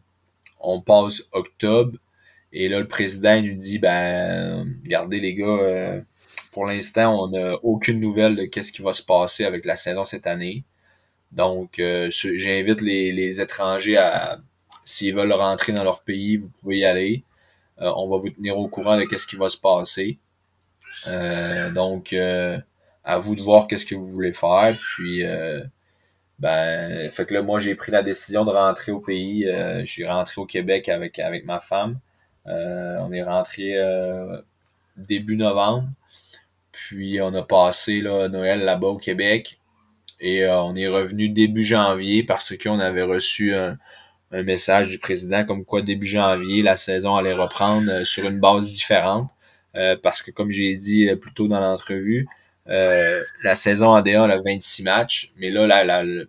Speaker 2: on passe octobre. Et là, le président nous dit, regardez les gars, pour l'instant, on n'a aucune nouvelle de qu'est-ce qui va se passer avec la saison cette année. Donc, j'invite les étrangers s'ils veulent rentrer dans leur pays, vous pouvez y aller. On va vous tenir au courant de qu'est-ce qui va se passer. Donc, à vous de voir qu'est-ce que vous voulez faire. Puis, fait que là, moi, j'ai pris la décision de rentrer au pays. Je suis rentré au Québec avec ma femme. On est rentré début novembre. Puis on a passé là, Noël là-bas au Québec. Et on est revenu début janvier parce qu'on avait reçu un message du président comme quoi début janvier, la saison allait reprendre sur une base différente. Parce que comme j'ai dit plus tôt dans l'entrevue, la saison en D1 a 26 matchs, mais là,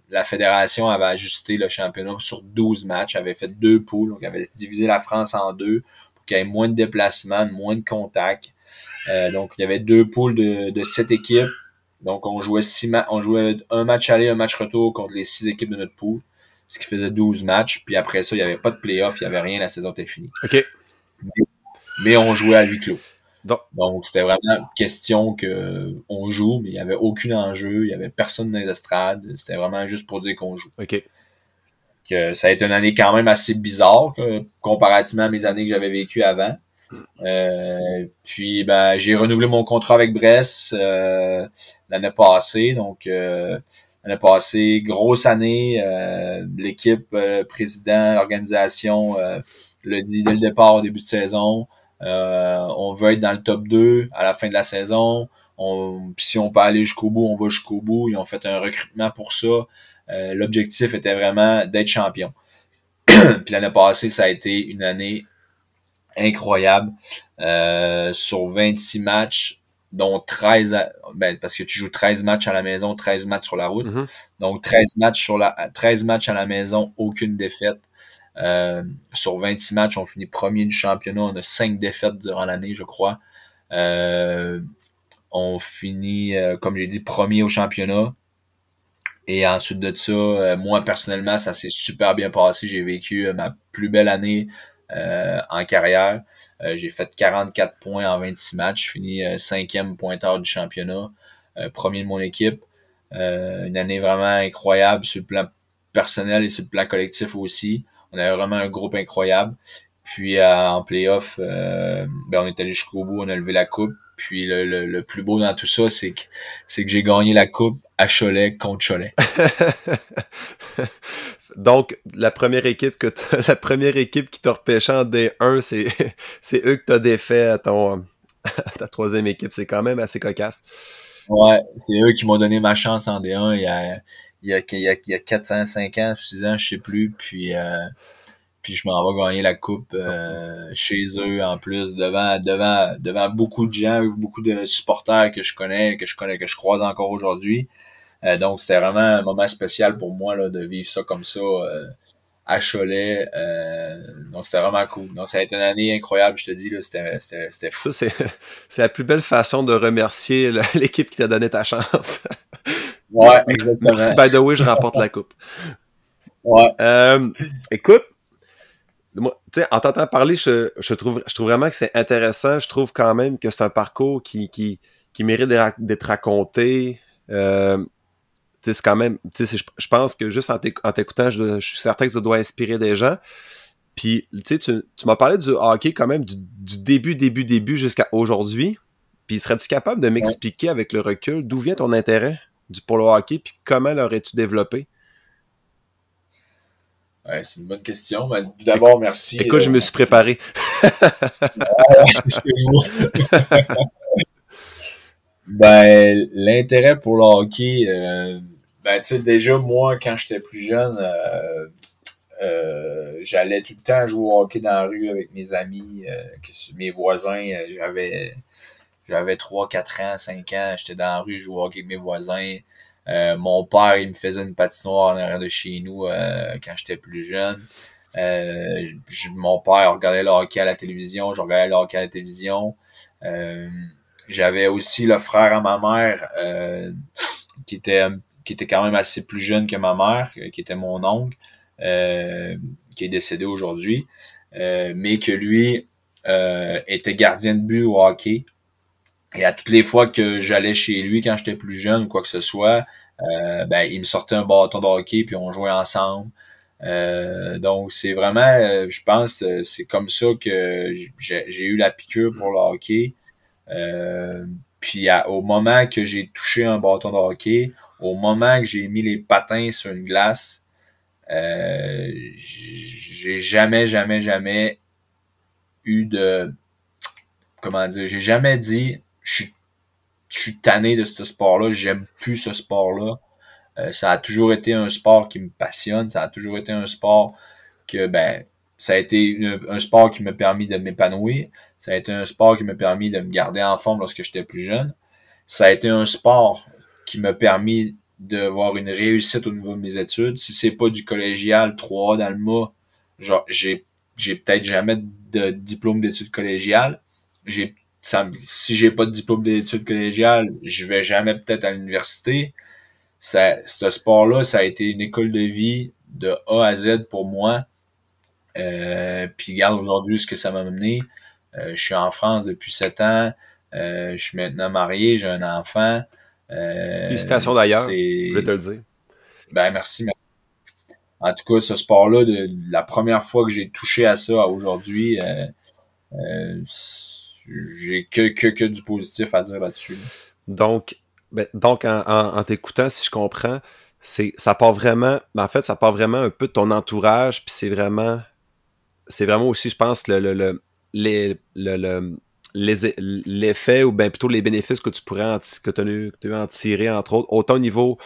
Speaker 2: la fédération avait ajusté le championnat sur 12 matchs, avait fait 2 poules, donc avait divisé la France en 2 pour qu'il y ait moins de déplacements, moins de contacts. Donc, il y avait 2 poules de 7 équipes. Donc, on jouait un match aller, un match retour contre les 6 équipes de notre poule, ce qui faisait 12 matchs. Puis après ça, il n'y avait pas de play-off, il n'y avait rien, la saison était finie.
Speaker 3: OK.
Speaker 2: Mais on jouait à huis clos.
Speaker 3: Donc,
Speaker 2: c'était vraiment une question que on joue, mais il n'y avait aucun enjeu, il n'y avait personne dans les estrades. C'était vraiment juste pour dire qu'on joue.
Speaker 3: OK.
Speaker 2: Que ça a été une année quand même assez bizarre, comparativement à mes années que j'avais vécues avant. Puis j'ai renouvelé mon contrat avec Brest l'année passée. Donc l'année passée, grosse année. L'équipe, président, l'organisation le dit dès le départ au début de saison. On veut être dans le top 2 à la fin de la saison. Puis si on peut aller jusqu'au bout, on va jusqu'au bout. Ils ont fait un recrutement pour ça. L'objectif était vraiment d'être champion. Puis l'année passée, ça a été une année incroyable. Sur 26 matchs, dont 13 parce que tu joues 13 matchs à la maison, 13 matchs sur la route.
Speaker 3: Mm-hmm.
Speaker 2: Donc 13 matchs à la maison, aucune défaite. Sur 26 matchs, on finit premier du championnat. On a 5 défaites durant l'année, je crois. On finit, comme j'ai dit, premier au championnat. Et ensuite de ça, moi, personnellement, ça s'est super bien passé. J'ai vécu ma plus belle année en carrière. J'ai fait 44 points en 26 matchs. Je finis 5e pointeur du championnat. Premier de mon équipe. Une année vraiment incroyable sur le plan personnel et sur le plan collectif aussi. On avait vraiment un groupe incroyable. Puis en play-off, on est allé jusqu'au bout, on a levé la coupe. Puis le plus beau dans tout ça, c'est que j'ai gagné la coupe à Cholet contre Cholet.
Speaker 3: Donc, la première équipe qui t'a repêché en D1, c'est eux que t'as défait à ta troisième équipe. C'est quand même assez cocasse.
Speaker 2: Ouais, c'est eux qui m'ont donné ma chance en D1 il y a 400, 5 ans, 6 ans, je sais plus. Puis je m'en vais gagner la coupe chez eux en plus devant beaucoup de gens, beaucoup de supporters que je connais, que je croise encore aujourd'hui. Donc c'était vraiment un moment spécial pour moi là de vivre ça comme ça à Cholet. Donc c'était vraiment cool. Donc ça a été une année incroyable, je te dis là, c'était fou.
Speaker 3: Ça c'est la plus belle façon de remercier l'équipe qui t'a donné ta chance.
Speaker 2: Ouais, exactement.
Speaker 3: Merci, by the way, je remporte la coupe.
Speaker 2: Ouais.
Speaker 3: Écoute, moi, tu sais, en t'entendant parler, je trouve vraiment que c'est intéressant. Je trouve quand même que c'est un parcours qui mérite d'être raconté. Tu sais, c'est quand même, tu sais, je pense que juste en t'écoutant, je suis certain que ça doit inspirer des gens. Puis, tu sais, tu m'as parlé du hockey quand même du début jusqu'à aujourd'hui. Puis, serais-tu capable de m'expliquer avec le recul d'où vient ton intérêt pour le hockey, puis comment l'aurais-tu développé?
Speaker 2: Ouais, c'est une bonne question. Ben, d'abord, merci.
Speaker 3: Écoute, je me suis préparé.
Speaker 2: C'est ce que je vois. Ben, l'intérêt pour le hockey, Ben, tu sais, déjà, moi, quand j'étais plus jeune, j'allais tout le temps jouer au hockey dans la rue avec mes amis, mes voisins. J'avais 3 4 ans, 5 ans, j'étais dans la rue, je jouais au hockey avec mes voisins. Mon père, il me faisait une patinoire en arrière de chez nous quand j'étais plus jeune. Mon père regardait le hockey à la télévision, je regardais le hockey à la télévision. Euh, J'avais aussi le frère à ma mère qui était qui était quand même assez plus jeune que ma mère, qui était mon oncle, qui est décédé aujourd'hui, mais que lui était gardien de but au hockey. Et à toutes les fois que j'allais chez lui quand j'étais plus jeune ou quoi que ce soit, ben il me sortait un bâton de hockey puis on jouait ensemble. Donc c'est vraiment, je pense, c'est comme ça que j'ai eu la piqûre pour le hockey. Euh, Puis au moment que j'ai touché un bâton de hockey, au moment que j'ai mis les patins sur une glace, j'ai jamais eu de, comment dire, j'ai jamais dit, je suis tanné de ce sport-là, j'aime plus ce sport-là. Ça a toujours été un sport qui me passionne, ça a toujours été un sport que, ben, ça a été un sport qui m'a permis de m'épanouir, ça a été un sport qui m'a permis de me garder en forme lorsque j'étais plus jeune, ça a été un sport qui m'a permis d'avoir une réussite au niveau de mes études. Si c'est pas du collégial 3 dans le mois, genre, j'ai peut-être jamais de diplôme d'études collégiales. Si j'ai pas de diplôme d'études collégiales, je vais jamais peut-être à l'université. Ce sport-là, ça a été une école de vie de A à Z pour moi. Puis regarde aujourd'hui ce que ça m'a mené. Je suis en France depuis 7 ans. Je suis maintenant marié, j'ai un enfant.
Speaker 3: Félicitations d'ailleurs, je vais te le dire.
Speaker 2: Ben merci. En tout cas, ce sport-là, la première fois que j'ai touché à ça aujourd'hui, j'ai que du positif à dire là-dessus.
Speaker 3: Donc, en t'écoutant, si je comprends, ça part vraiment, en fait, ça part vraiment un peu de ton entourage, puis c'est vraiment aussi, je pense, l'effet ou bien plutôt les bénéfices que tu pourrais que tu as eu en tirer, entre autres, autant au niveau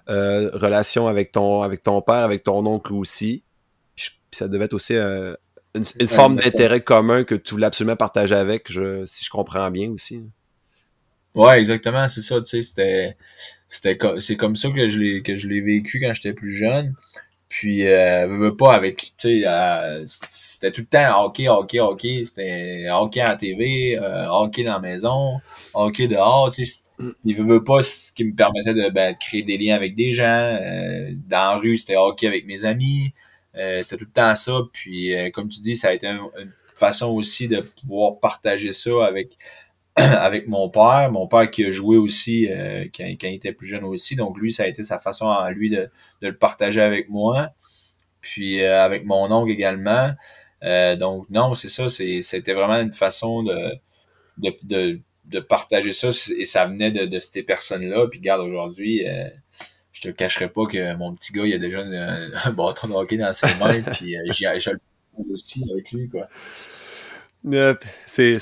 Speaker 3: relation avec ton père, avec ton oncle aussi. Puis ça devait être aussi une forme d'intérêt commun que tu voulais absolument partager avec, si je comprends bien aussi.
Speaker 2: Ouais, exactement, c'est ça, tu sais, c'est comme ça que je l'ai vécu quand j'étais plus jeune. Puis veux pas avec, tu sais, c'était tout le temps hockey, c'était hockey à la TV, hockey dans la maison, hockey dehors, tu sais. Il veut pas ce qui me permettait de créer des liens avec des gens. Dans la rue, c'était hockey avec mes amis. C'était tout le temps ça. Puis comme tu dis, ça a été une façon aussi de pouvoir partager ça avec avec mon père qui a joué aussi quand il était plus jeune aussi. Donc lui, ça a été sa façon à lui de le partager avec moi. Puis avec mon oncle également. Donc non, c'est ça, c'était vraiment une façon de, de, de partager ça et ça venait de ces personnes-là. Puis regarde, aujourd'hui, je te cacherai pas que mon petit gars, il a déjà un bâton de hockey dans ses mains, puis je le fais aussi avec lui, quoi.
Speaker 3: C'est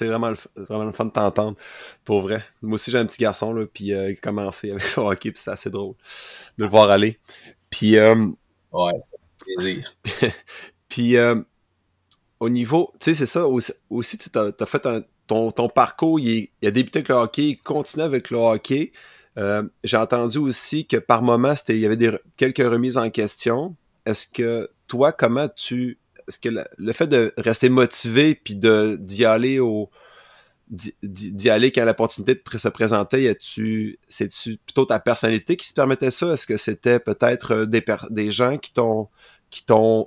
Speaker 3: vraiment le fun de t'entendre, pour vrai. Moi aussi, j'ai un petit garçon, là, puis il a commencé avec le hockey, puis c'est assez drôle de le voir aller. Puis,
Speaker 2: ouais, ça fait plaisir.
Speaker 3: puis au niveau, tu sais, c'est ça, aussi tu as fait ton parcours, il a débuté avec le hockey, il continue avec le hockey. J'ai entendu aussi que par moment, il y avait quelques remises en question. Est-ce que toi, est-ce que le fait de rester motivé puis d'y aller d'y aller quand l'opportunité se présentait, c'est-tu plutôt ta personnalité qui te permettait ça? Est-ce que c'était peut-être des gens qui t'ont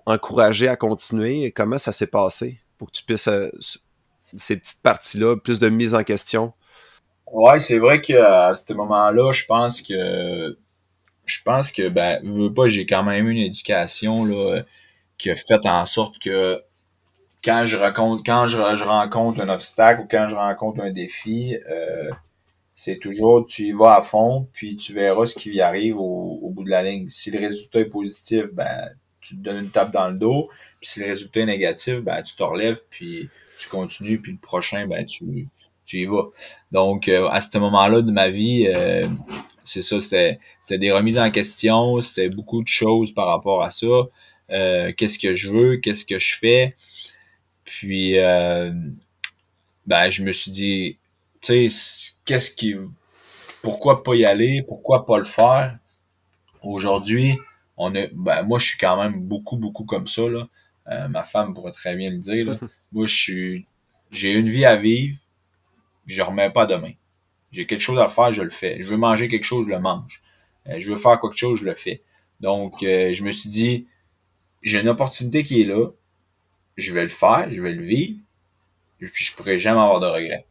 Speaker 3: encouragé à continuer? Et comment ça s'est passé pour que tu puisses ces petites parties-là, plus de mise en question?
Speaker 2: Ouais, c'est vrai qu'à ce moment-là, je pense que ben, veux pas, j'ai quand même eu une éducation là qui a fait en sorte que je rencontre un obstacle ou quand je rencontre un défi, c'est toujours tu y vas à fond, puis tu verras ce qui y arrive au bout de la ligne. Si le résultat est positif, ben tu te donnes une tape dans le dos, puis si le résultat est négatif, ben tu te relèves, puis tu continues, puis le prochain, ben tu y vas. Donc à ce moment-là de ma vie, c'est ça, c'était des remises en question, c'était beaucoup de choses par rapport à ça. Qu'est-ce que je veux, qu'est-ce que je fais. Puis ben je me suis dit, tu sais, pourquoi pas y aller, pourquoi pas le faire? Aujourd'hui, moi je suis quand même beaucoup comme ça, là. Ma femme pourrait très bien le dire, là. Moi, j'ai une vie à vivre, je remets pas demain. J'ai quelque chose à faire, je le fais. Je veux manger quelque chose, je le mange. Je veux faire quelque chose, je le fais. Donc, je me suis dit, j'ai une opportunité qui est là, je vais le faire, je vais le vivre, puis je pourrai jamais avoir de regrets.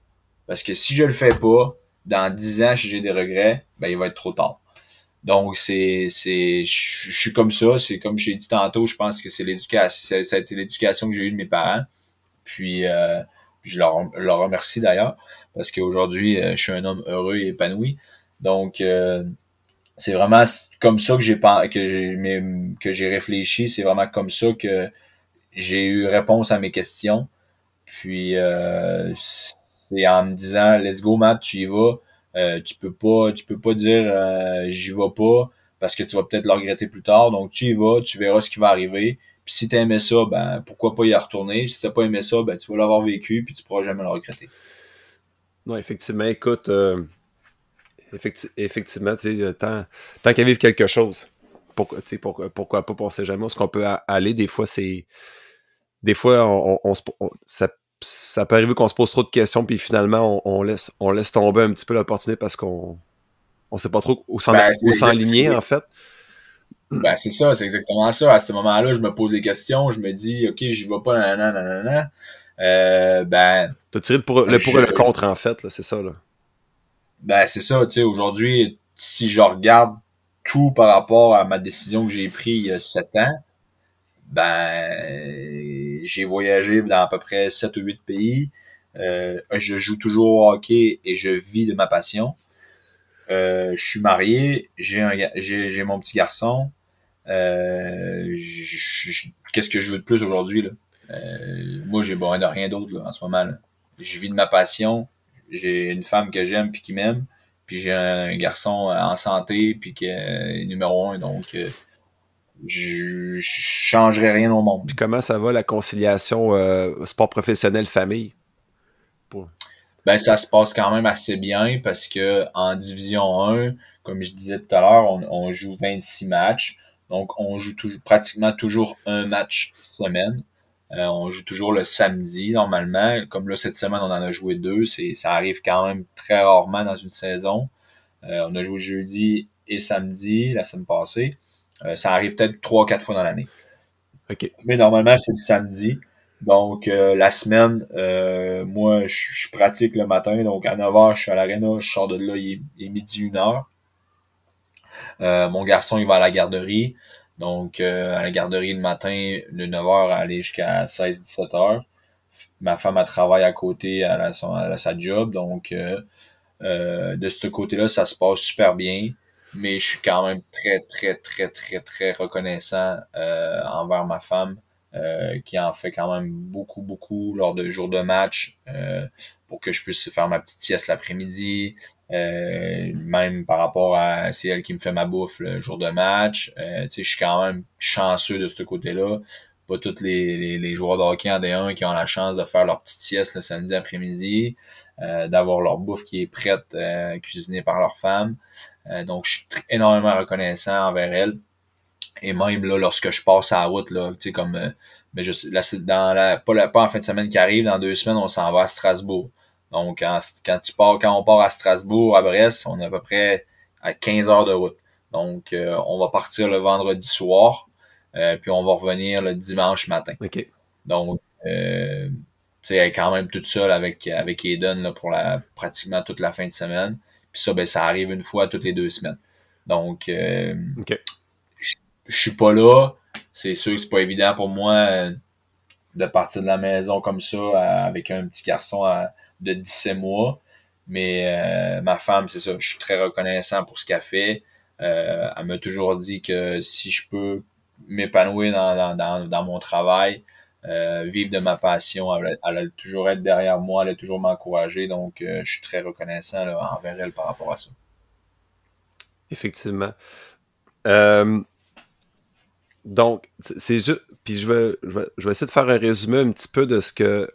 Speaker 2: Parce que si je le fais pas, dans 10 ans, si j'ai des regrets, ben il va être trop tard. Donc, je suis comme ça, c'est comme j'ai dit tantôt, je pense que c'est l'éducation, ça a été l'éducation que j'ai eue de mes parents. Puis, je leur remercie d'ailleurs, parce qu'aujourd'hui, je suis un homme heureux et épanoui. Donc, c'est vraiment comme ça que j'ai réfléchi, c'est vraiment comme ça que j'ai eu réponse à mes questions. Puis c'est en me disant let's go Matt, tu y vas. Tu peux pas dire j'y vais pas parce que tu vas peut-être le regretter plus tard. Donc tu y vas, tu verras ce qui va arriver. Puis si t'as aimé ça, ben pourquoi pas y retourner. Si t'as pas aimé ça, ben tu vas l'avoir vécu puis tu pourras jamais le regretter.
Speaker 3: Non, effectivement, écoute, effectivement, tu sais, tant qu'à vivre quelque chose, pourquoi pas, on sait jamais où est-ce qu'on peut aller. Des fois, des fois, ça peut arriver qu'on se pose trop de questions, puis finalement, on laisse tomber un petit peu l'opportunité parce qu'on sait pas trop
Speaker 2: Ben,
Speaker 3: où s'enligner, en fait.
Speaker 2: ben c'est ça, c'est exactement ça. À ce moment-là, je me pose des questions, je me dis ok, j'y vais pas, nanana. Ben
Speaker 3: T'as tiré le pour et le contre, en fait, là, c'est ça, là.
Speaker 2: Ben c'est ça, tu sais, aujourd'hui, si je regarde tout par rapport à ma décision que j'ai prise il y a 7 ans, ben j'ai voyagé dans à peu près 7 ou 8 pays. Je joue toujours au hockey et je vis de ma passion. Je suis marié, j'ai mon petit garçon. Qu'est-ce que je veux de plus aujourd'hui, là? Moi, j'ai besoin de rien d'autre là, en ce moment. Là. Je vis de ma passion. J'ai une femme que j'aime puis qui m'aime. Puis j'ai un garçon en santé puis qui est numéro un. Donc, je changerais rien au monde.
Speaker 3: Puis comment ça va, la conciliation sport professionnel-famille? Pour...
Speaker 2: Ben, ça se passe quand même assez bien parce que en Division 1, comme je disais tout à l'heure, on joue 26 matchs. Donc, on joue pratiquement toujours un match semaine. On joue toujours le samedi, normalement. Comme là, cette semaine, on en a joué 2. Ça arrive quand même très rarement dans une saison. On a joué jeudi et samedi, la semaine passée. Ça arrive peut-être 3 ou 4 fois dans l'année.
Speaker 3: OK.
Speaker 2: Mais normalement, c'est le samedi. Donc, la semaine, moi, je pratique le matin. Donc, à 9h, je suis à l'aréna. Je sors de là, il est midi, 1h. Mon garçon, il va à la garderie. Donc, à la garderie le matin, de 9h à aller jusqu'à 16-17h. Ma femme, elle travaille à côté, elle a sa job. Donc, de ce côté-là, ça se passe super bien. Mais je suis quand même très reconnaissant envers ma femme qui en fait quand même beaucoup lors de jours de match pour que je puisse faire ma petite sieste l'après-midi. Même par rapport à c'est elle qui me fait ma bouffe le jour de match. Tu sais, je suis quand même chanceux de ce côté-là. Pas tous les joueurs de hockey en D1 qui ont la chance de faire leur petite sieste le samedi après-midi, d'avoir leur bouffe qui est prête, cuisinée par leur femme. Donc, je suis énormément reconnaissant envers elle. Et même là, lorsque je passe à la route, là, tu sais, comme mais je là, c'est pas en fin de semaine qui arrive, dans 2 semaines, on s'en va à Strasbourg. Donc, quand on part à Strasbourg, à Brest, on est à peu près à 15 heures de route. Donc, on va partir le vendredi soir, puis on va revenir le dimanche matin.
Speaker 3: OK.
Speaker 2: Donc, tu sais, elle est quand même toute seule avec Eden là, pour pratiquement toute la fin de semaine. Puis ça, ben, ça arrive une fois toutes les 2 semaines. Donc,
Speaker 3: OK.
Speaker 2: je suis pas là. C'est sûr que c'est pas évident pour moi de partir de la maison comme ça avec un petit garçon de 17 mois. Mais ma femme, c'est ça, je suis très reconnaissant pour ce qu'elle fait. Elle m'a toujours dit que si je peux m'épanouir dans mon travail, vivre de ma passion, elle va toujours être derrière moi, elle va toujours m'encourager. Donc, je suis très reconnaissant là, envers elle par rapport à ça.
Speaker 3: effectivement. Donc, c'est juste. Puis je vais essayer de faire un résumé un petit peu de ce que.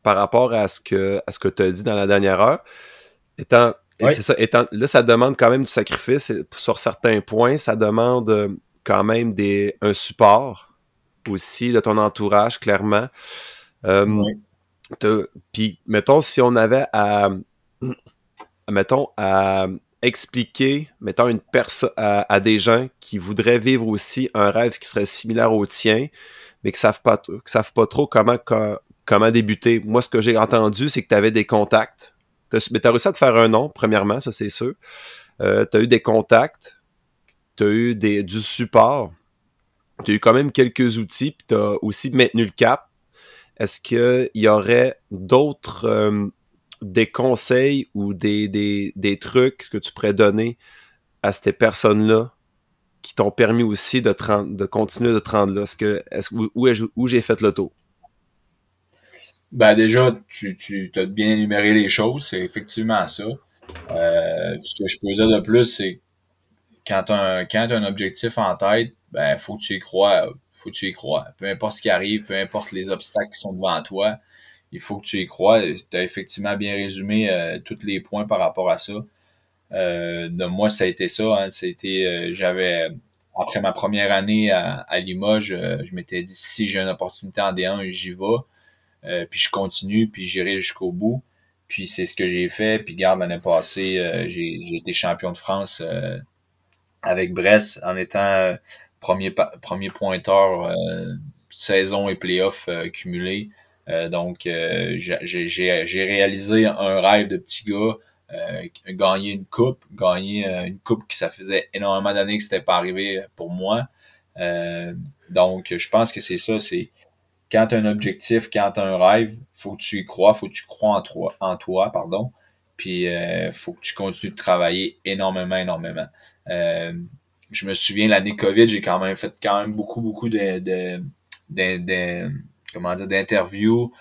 Speaker 3: Par rapport à ce que tu as dit dans la dernière heure.
Speaker 2: Oui.
Speaker 3: C'est ça, là, ça demande quand même du sacrifice sur certains points. Ça demande quand même un support aussi de ton entourage, clairement.
Speaker 2: Oui.
Speaker 3: Puis, mettons, si on avait à expliquer, mettons, à des gens qui voudraient vivre aussi un rêve qui serait similaire au tien, mais qui savent pas trop comment débuter. Moi, ce que j'ai entendu, c'est que tu avais des contacts. Mais tu as réussi à te faire un nom, premièrement, ça c'est sûr. Tu as eu des contacts, tu as eu du support, tu as eu quand même quelques outils, puis tu as aussi maintenu le cap. Est-ce qu'il y aurait d'autres des conseils ou des trucs que tu pourrais donner à ces personnes-là qui t'ont permis aussi de continuer de te rendre là? Où j'ai fait le tour?
Speaker 2: Ben déjà, tu as bien énuméré les choses, c'est effectivement ça. Ce que je peux dire de plus, c'est quand t'as un objectif en tête, ben faut que tu y crois. Faut que tu y crois. Peu importe ce qui arrive, peu importe les obstacles qui sont devant toi, il faut que tu y crois. Tu as effectivement bien résumé tous les points par rapport à ça. De moi, ça a été ça. Hein. J'avais après ma première année à Limoges, je m'étais dit si j'ai une opportunité en D1, j'y vais. Puis je continue, puis j'irai jusqu'au bout. Puis c'est ce que j'ai fait. Puis garde, l'année passée, j'ai été champion de France avec Brest en étant premier pointeur saison et playoff cumulé. Donc j'ai réalisé un rêve de petit gars, gagner une coupe qui ça faisait énormément d'années que c'était pas arrivé pour moi. Donc je pense que c'est ça, c'est quand tu as un objectif, quand tu as un rêve, faut que tu y crois, faut que tu crois en toi, pardon. Puis faut que tu continues de travailler énormément. Euh, je me souviens l'année COVID, j'ai quand même beaucoup de comment dire d'interviews,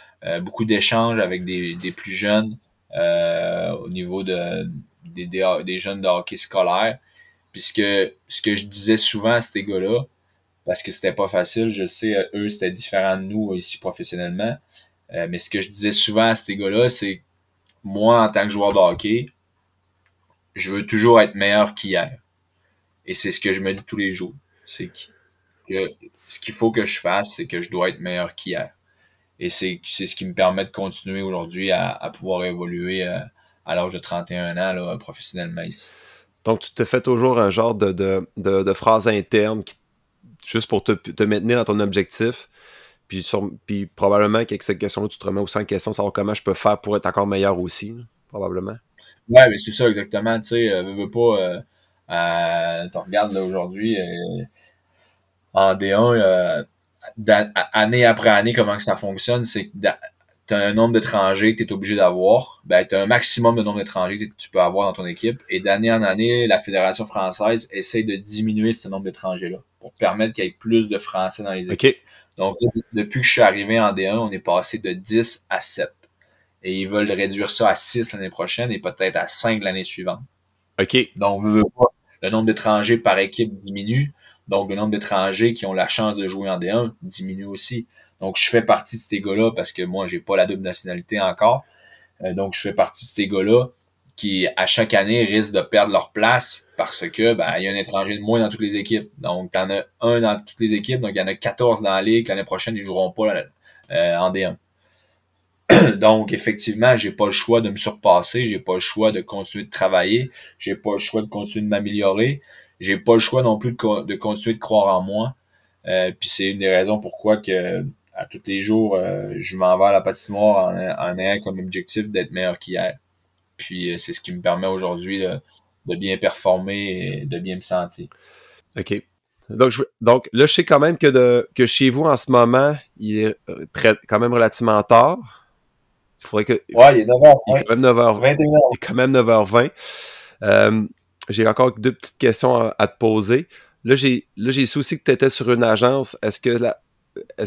Speaker 2: beaucoup d'échanges avec des plus jeunes au niveau des jeunes de hockey scolaire. Puisque ce que je disais souvent à ces gars-là, parce que c'était pas facile. Je sais, eux, c'était différent de nous ici professionnellement. Mais ce que je disais souvent à ces gars-là, c'est moi, en tant que joueur de hockey, je veux toujours être meilleur qu'hier. Et c'est ce que je me dis tous les jours. C'est que ce qu'il faut que je fasse, c'est que je dois être meilleur qu'hier. Et c'est ce qui me permet de continuer aujourd'hui à pouvoir évoluer à l'âge de 31 ans là, professionnellement ici.
Speaker 3: Donc, tu te fais toujours un genre de phrase interne juste pour te maintenir dans ton objectif. Puis probablement qu'avec cette question-là, tu te remets aussi en question de savoir comment je peux faire pour être encore meilleur aussi, là, probablement.
Speaker 2: Ouais, mais c'est ça exactement. Tu sais, veux pas. Tu regardes là aujourd'hui en D1, année après année, comment que ça fonctionne, c'est que tu as un nombre d'étrangers que tu es obligé d'avoir. Ben, tu as un maximum de nombre d'étrangers que tu peux avoir dans ton équipe. Et d'année en année, la Fédération française essaie de diminuer ce nombre d'étrangers-là pour permettre qu'il y ait plus de Français dans les équipes.
Speaker 3: OK.
Speaker 2: Donc, depuis que je suis arrivé en D1, on est passé de 10 à 7. Et ils veulent réduire ça à 6 l'année prochaine et peut-être à 5 l'année suivante.
Speaker 3: OK.
Speaker 2: Donc, le nombre d'étrangers par équipe diminue. Donc, le nombre d'étrangers qui ont la chance de jouer en D1 diminue aussi. Donc, je fais partie de ces gars-là parce que moi, j'ai pas la double nationalité encore. Donc, je fais partie de ces gars-là qui, à chaque année, risquent de perdre leur place parce que il y a un étranger de moins dans toutes les équipes. Donc, t'en as un dans toutes les équipes. Donc, il y en a 14 dans la ligue. L'année prochaine, ils joueront pas en D1. Donc, effectivement, j'ai pas le choix de me surpasser, j'ai pas le choix de continuer de travailler, j'ai pas le choix de continuer de m'améliorer, j'ai pas le choix non plus de continuer de croire en moi. Puis c'est une des raisons pourquoi que à tous les jours, je m'en vais à la patinoire en ayant comme objectif d'être meilleur qu'hier. Puis c'est ce qui me permet aujourd'hui de bien performer et de bien me sentir.
Speaker 3: OK. Donc là, je sais quand même que chez vous, en ce moment, il est quand même relativement tard. Il faudrait que.
Speaker 2: Ouais, il est 9h20.
Speaker 3: Il est quand même 9h20.
Speaker 2: 21h.
Speaker 3: Il est quand même 9h20. J'ai encore deux petites questions à te poser. Là, j'ai su aussi que tu étais sur une agence. Est-ce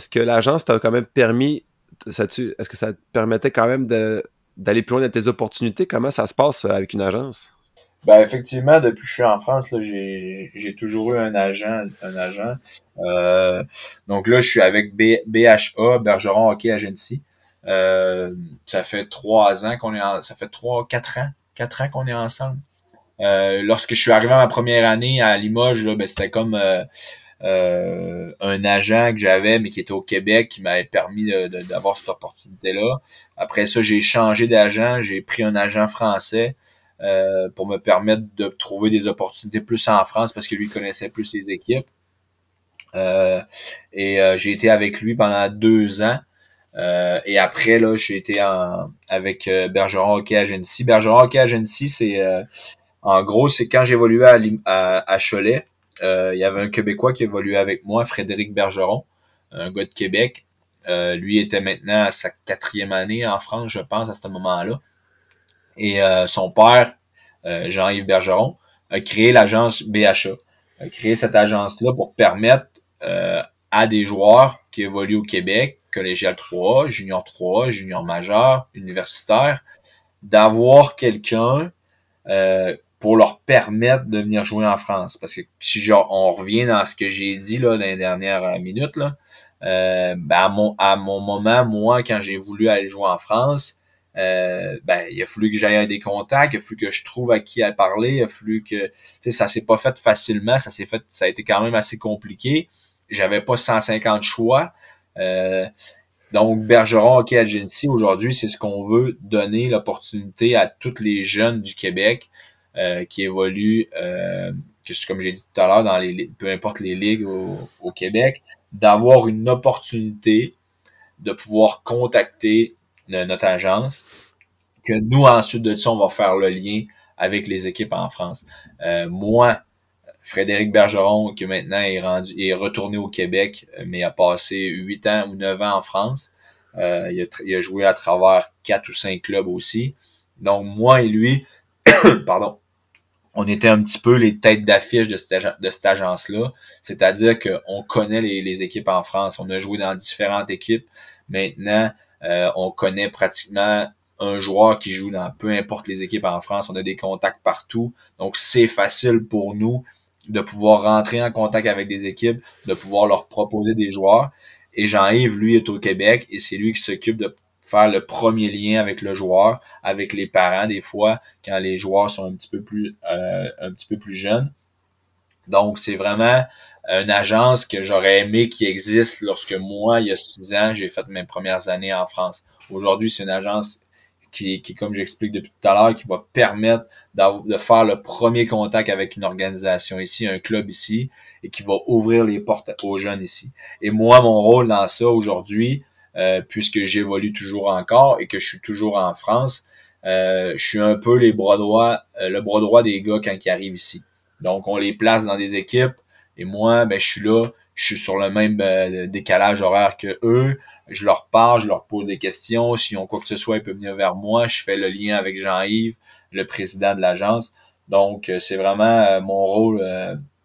Speaker 3: que l'agence t'a quand même permis. Est-ce que ça te permettait quand même d'aller plus loin dans tes opportunités? Comment ça se passe avec une agence?
Speaker 2: Ben effectivement, depuis que je suis en France, là, j'ai toujours eu un agent. Euh, donc là, je suis avec BHA, Bergeron Hockey Agency. Euh, Ça fait 3 ans ça fait 4 ans qu'on est ensemble. Lorsque je suis arrivé à ma première année à Limoges, là, ben, c'était comme un agent que j'avais, mais qui était au Québec, qui m'avait permis d'avoir cette opportunité-là. Après ça, j'ai changé d'agent, j'ai pris un agent français pour me permettre de trouver des opportunités plus en France parce que lui connaissait plus les équipes. Euh, j'ai été avec lui pendant 2 ans. Et après, là, j'ai été avec Bergeron Hockey Agency. Bergeron Hockey Agency, en gros, c'est quand j'évoluais à Cholet, il y avait un Québécois qui évoluait avec moi, Frédéric Bergeron, un gars de Québec. Lui était maintenant à sa 4e année en France, je pense, à ce moment-là. Et son père, Jean-Yves Bergeron, a créé l'agence BHA. A créé cette agence-là pour permettre à des joueurs qui évoluent au Québec, collégial 3, junior 3, junior majeur, universitaire, d'avoir quelqu'un pour leur permettre de venir jouer en France. Parce que si on revient dans ce que j'ai dit là dans les dernières minutes, là, ben à mon moment, moi, quand j'ai voulu aller jouer en France, ben il a fallu que j'aille des contacts, il a fallu que je trouve à qui à parler, il a fallu que tu sais, ça s'est pas fait facilement, ça a été quand même assez compliqué. J'avais pas 150 choix. Donc, Bergeron Hockey Agency, aujourd'hui, c'est ce qu'on veut donner l'opportunité à tous les jeunes du Québec qui évoluent, comme j'ai dit tout à l'heure, peu importe les ligues au Québec, d'avoir une opportunité de pouvoir contacter notre agence, que nous, ensuite de ça, on va faire le lien avec les équipes en France. Moi, Frédéric Bergeron, qui maintenant est retourné au Québec, mais a passé 8 ans ou 9 ans en France. Il a joué à travers 4 ou 5 clubs aussi. Donc, moi et lui, pardon, on était un petit peu les têtes d'affiche de cette agence-là. C'est-à-dire qu'on connaît les équipes en France. On a joué dans différentes équipes. Maintenant, on connaît pratiquement un joueur qui joue dans peu importe les équipes en France. On a des contacts partout. Donc, c'est facile pour nous de pouvoir rentrer en contact avec des équipes, de pouvoir leur proposer des joueurs. Et Jean-Yves, lui, est au Québec et c'est lui qui s'occupe de faire le premier lien avec le joueur, avec les parents des fois, quand les joueurs sont un petit peu plus jeunes. Donc, c'est vraiment une agence que j'aurais aimé qui existe lorsque moi, il y a 6 ans, j'ai fait mes premières années en France. Aujourd'hui, c'est une agence qui comme j'explique depuis tout à l'heure, qui va permettre de faire le premier contact avec une organisation ici, un club ici, et qui va ouvrir les portes aux jeunes ici. Et moi, mon rôle dans ça aujourd'hui, puisque j'évolue toujours encore et que je suis toujours en France, je suis un peu le bras droit des gars quand ils arrivent ici. Donc, on les place dans des équipes et moi, ben, je suis là, je suis sur le même décalage horaire que eux. Je leur parle, je leur pose des questions. S'ils ont quoi que ce soit, ils peuvent venir vers moi. Je fais le lien avec Jean-Yves, le président de l'agence. Donc, c'est vraiment mon rôle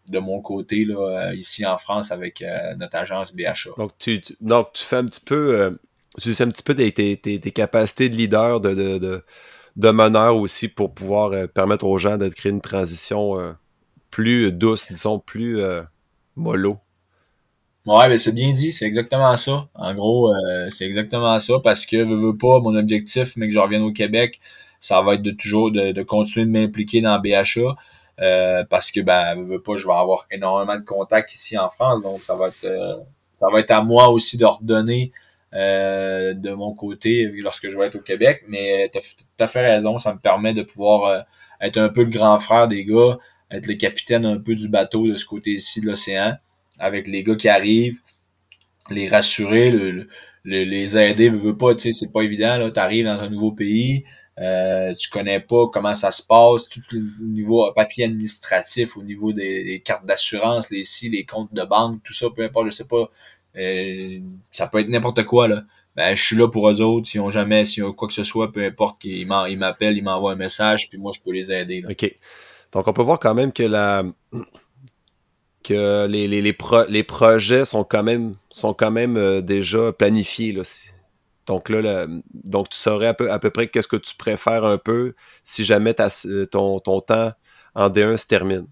Speaker 2: de mon côté là, ici en France avec notre agence BHA.
Speaker 3: Donc, tu fais un petit peu, tu utilises un petit peu tes capacités de leader, de meneur aussi pour pouvoir permettre aux gens de créer une transition plus douce, disons, plus mollo.
Speaker 2: Ouais, ben c'est bien dit, c'est exactement ça. En gros, c'est exactement ça parce que veux pas, mon objectif, mais que je revienne au Québec, ça va être de continuer de m'impliquer dans BHA. Parce que veux pas, je vais avoir énormément de contacts ici en France, donc ça va être à moi aussi de redonner de mon côté lorsque je vais être au Québec. Mais t'as tout à fait raison, ça me permet de pouvoir être un peu le grand frère des gars, être le capitaine un peu du bateau de ce côté-ci de l'océan, avec les gars qui arrivent, les rassurer, les aider, veux pas, tu sais, c'est pas évident, là, t'arrives dans un nouveau pays, tu connais pas comment ça se passe, tout le niveau papier administratif, au niveau des cartes d'assurance, les comptes de banque, tout ça, peu importe, je sais pas, ça peut être n'importe quoi, là. Ben, je suis là pour eux autres, s'ils ont quoi que ce soit, peu importe, ils m'appellent, ils m'envoient un message, puis moi, je peux les aider, là.
Speaker 3: OK. Donc, on peut voir quand même que les projets sont quand même déjà planifiés, là. Donc là, donc tu saurais à peu près qu'est-ce que tu préfères un peu si jamais ton temps en D1 se termine.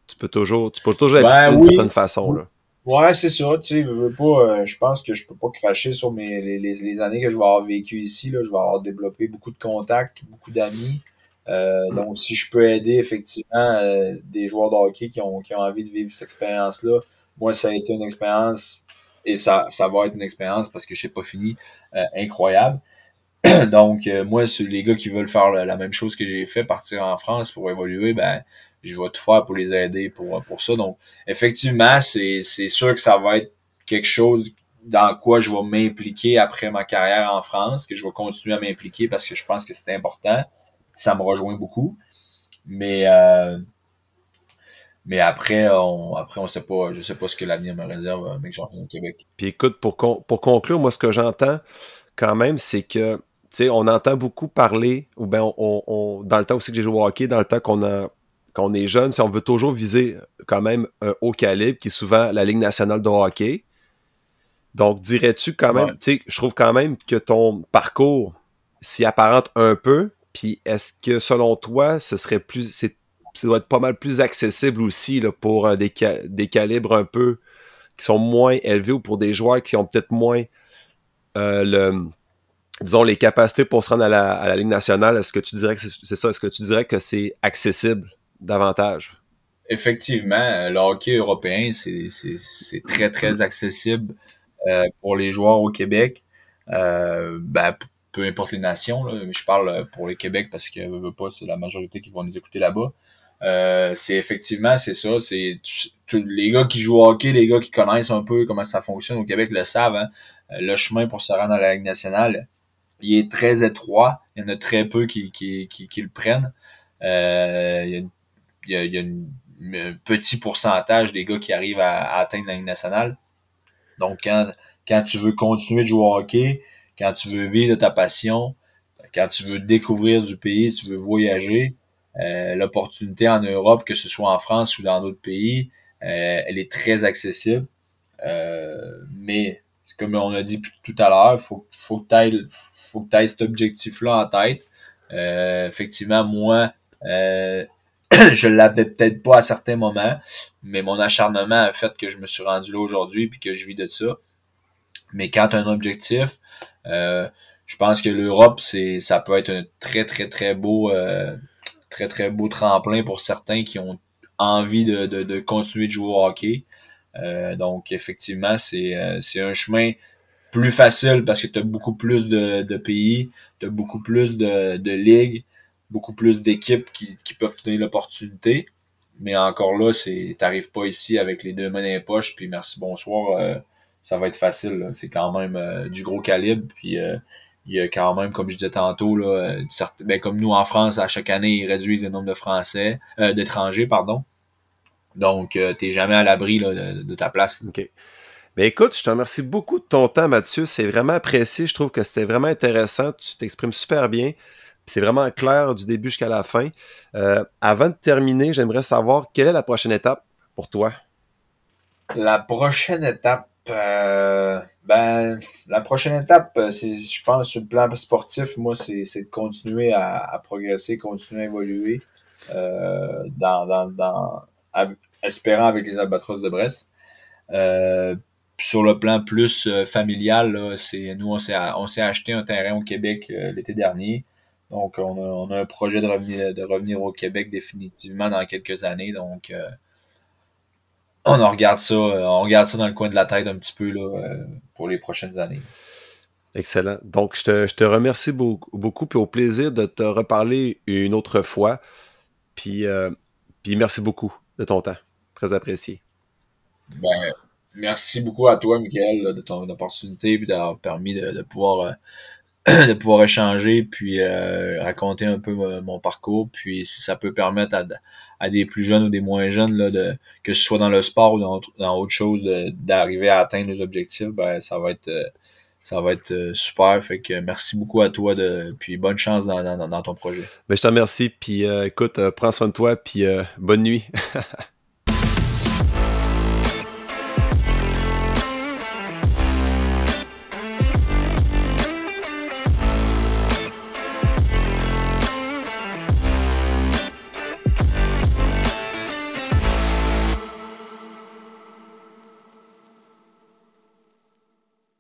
Speaker 3: Tu peux toujours l'appliquer
Speaker 2: Ben
Speaker 3: d'une certaine
Speaker 2: oui.
Speaker 3: façon, là.
Speaker 2: Ouais, c'est ça, tu sais, je veux pas, je pense que je peux pas cracher sur les années que je vais avoir vécu ici, là, je vais avoir développé beaucoup de contacts, beaucoup d'amis, donc si je peux aider effectivement des joueurs de hockey qui ont envie de vivre cette expérience-là, moi ça a été une expérience et ça va être une expérience parce que je sais pas fini, incroyable. Donc, moi, sur les gars qui veulent faire la même chose que j'ai fait, partir en France pour évoluer, ben, je vais tout faire pour les aider pour ça. Donc, effectivement, c'est sûr que ça va être quelque chose dans quoi je vais m'impliquer après ma carrière en France, que je vais continuer à m'impliquer parce que je pense que c'est important. Ça me rejoint beaucoup. Mais, mais après, on sait pas, je sais pas ce que l'avenir me réserve, mais que j'en reviens au Québec.
Speaker 3: Puis écoute, pour conclure, moi, ce que j'entends quand même, c'est que, tu sais, on entend beaucoup parler, ou bien dans le temps aussi que j'ai joué au hockey, dans le temps qu'on est jeune, si on veut toujours viser quand même un haut calibre, qui est souvent la Ligue nationale de hockey. Donc, dirais-tu quand même,
Speaker 2: Ouais.
Speaker 3: tu sais, je trouve quand même que ton parcours s'y apparente un peu, puis est-ce que selon toi, ça doit être pas mal plus accessible aussi là, pour des calibres un peu qui sont moins élevés ou pour des joueurs qui ont peut-être moins le disons, les capacités pour se rendre à la Ligue nationale, est-ce que tu dirais que c'est ça? Est-ce que tu dirais que c'est accessible davantage?
Speaker 2: Effectivement, le hockey européen, c'est très, très accessible pour les joueurs au Québec. Ben, peu importe les nations, là, mais je parle pour le Québec parce que veux pas, c'est la majorité qui vont nous écouter là-bas. C'est effectivement, c'est ça. Les gars qui jouent au hockey, les gars qui connaissent un peu comment ça fonctionne au Québec le savent. Hein. Le chemin pour se rendre à la Ligue nationale, il est très étroit. Il y en a très peu qui le prennent. Il y a, il y a un petit pourcentage des gars qui arrivent à atteindre la Ligue nationale. Donc, quand tu veux continuer de jouer au hockey, quand tu veux vivre de ta passion, quand tu veux découvrir du pays, tu veux voyager, l'opportunité en Europe, que ce soit en France ou dans d'autres pays, elle est très accessible. Mais comme on a dit tout à l'heure, faut que tu ailles cet objectif-là en tête. Effectivement, moi, je l'avais peut-être pas à certains moments, mais mon acharnement a fait que je me suis rendu là aujourd'hui puis que je vis de ça. Mais quand tu as un objectif, je pense que l'Europe, ça peut être un très, très, très, très beau tremplin pour certains qui ont envie de continuer de jouer au hockey. Donc, effectivement, c'est un chemin plus facile parce que tu as beaucoup plus de pays, tu as beaucoup plus de ligues, beaucoup plus d'équipes qui peuvent te donner l'opportunité. Mais encore là, t'arrives pas ici avec les deux mains dans les poches, puis merci, bonsoir, ça va être facile. Là. C'est quand même du gros calibre, puis il y a quand même, comme je disais tantôt, là, ben, comme nous en France, à chaque année, ils réduisent le nombre de Français, d'étrangers, pardon. Donc, t'es jamais à l'abri là, de ta place.
Speaker 3: OK. Mais écoute, je te remercie beaucoup de ton temps, Mathieu. C'est vraiment apprécié. Je trouve que c'était vraiment intéressant. Tu t'exprimes super bien. C'est vraiment clair du début jusqu'à la fin. Avant de terminer, j'aimerais savoir quelle est la prochaine étape pour toi?
Speaker 2: La prochaine étape, ben, la prochaine étape, c'est, je pense, sur le plan sportif, moi, c'est de continuer à progresser, continuer à évoluer, espérant avec les Albatros de Brest. Sur le plan plus familial, là, nous, on s'est acheté un terrain au Québec l'été dernier. Donc, on a un projet de revenir au Québec définitivement dans quelques années. Donc, on regarde ça dans le coin de la tête un petit peu là, pour les prochaines années.
Speaker 3: Excellent. Donc, je te remercie beaucoup, puis au plaisir de te reparler une autre fois. Puis, puis merci beaucoup de ton temps. Très apprécié.
Speaker 2: Ben, merci beaucoup à toi, Michael, là, de ton opportunité et d'avoir permis de pouvoir de pouvoir échanger puis raconter un peu mon parcours. Puis si ça peut permettre à des plus jeunes ou des moins jeunes là, que ce soit dans le sport ou dans autre chose d'arriver à atteindre les objectifs, ben ça va être super. Fait que merci beaucoup à toi puis bonne chance dans ton projet.
Speaker 3: Ben, je te remercie. Puis écoute, prends soin de toi. Puis bonne nuit.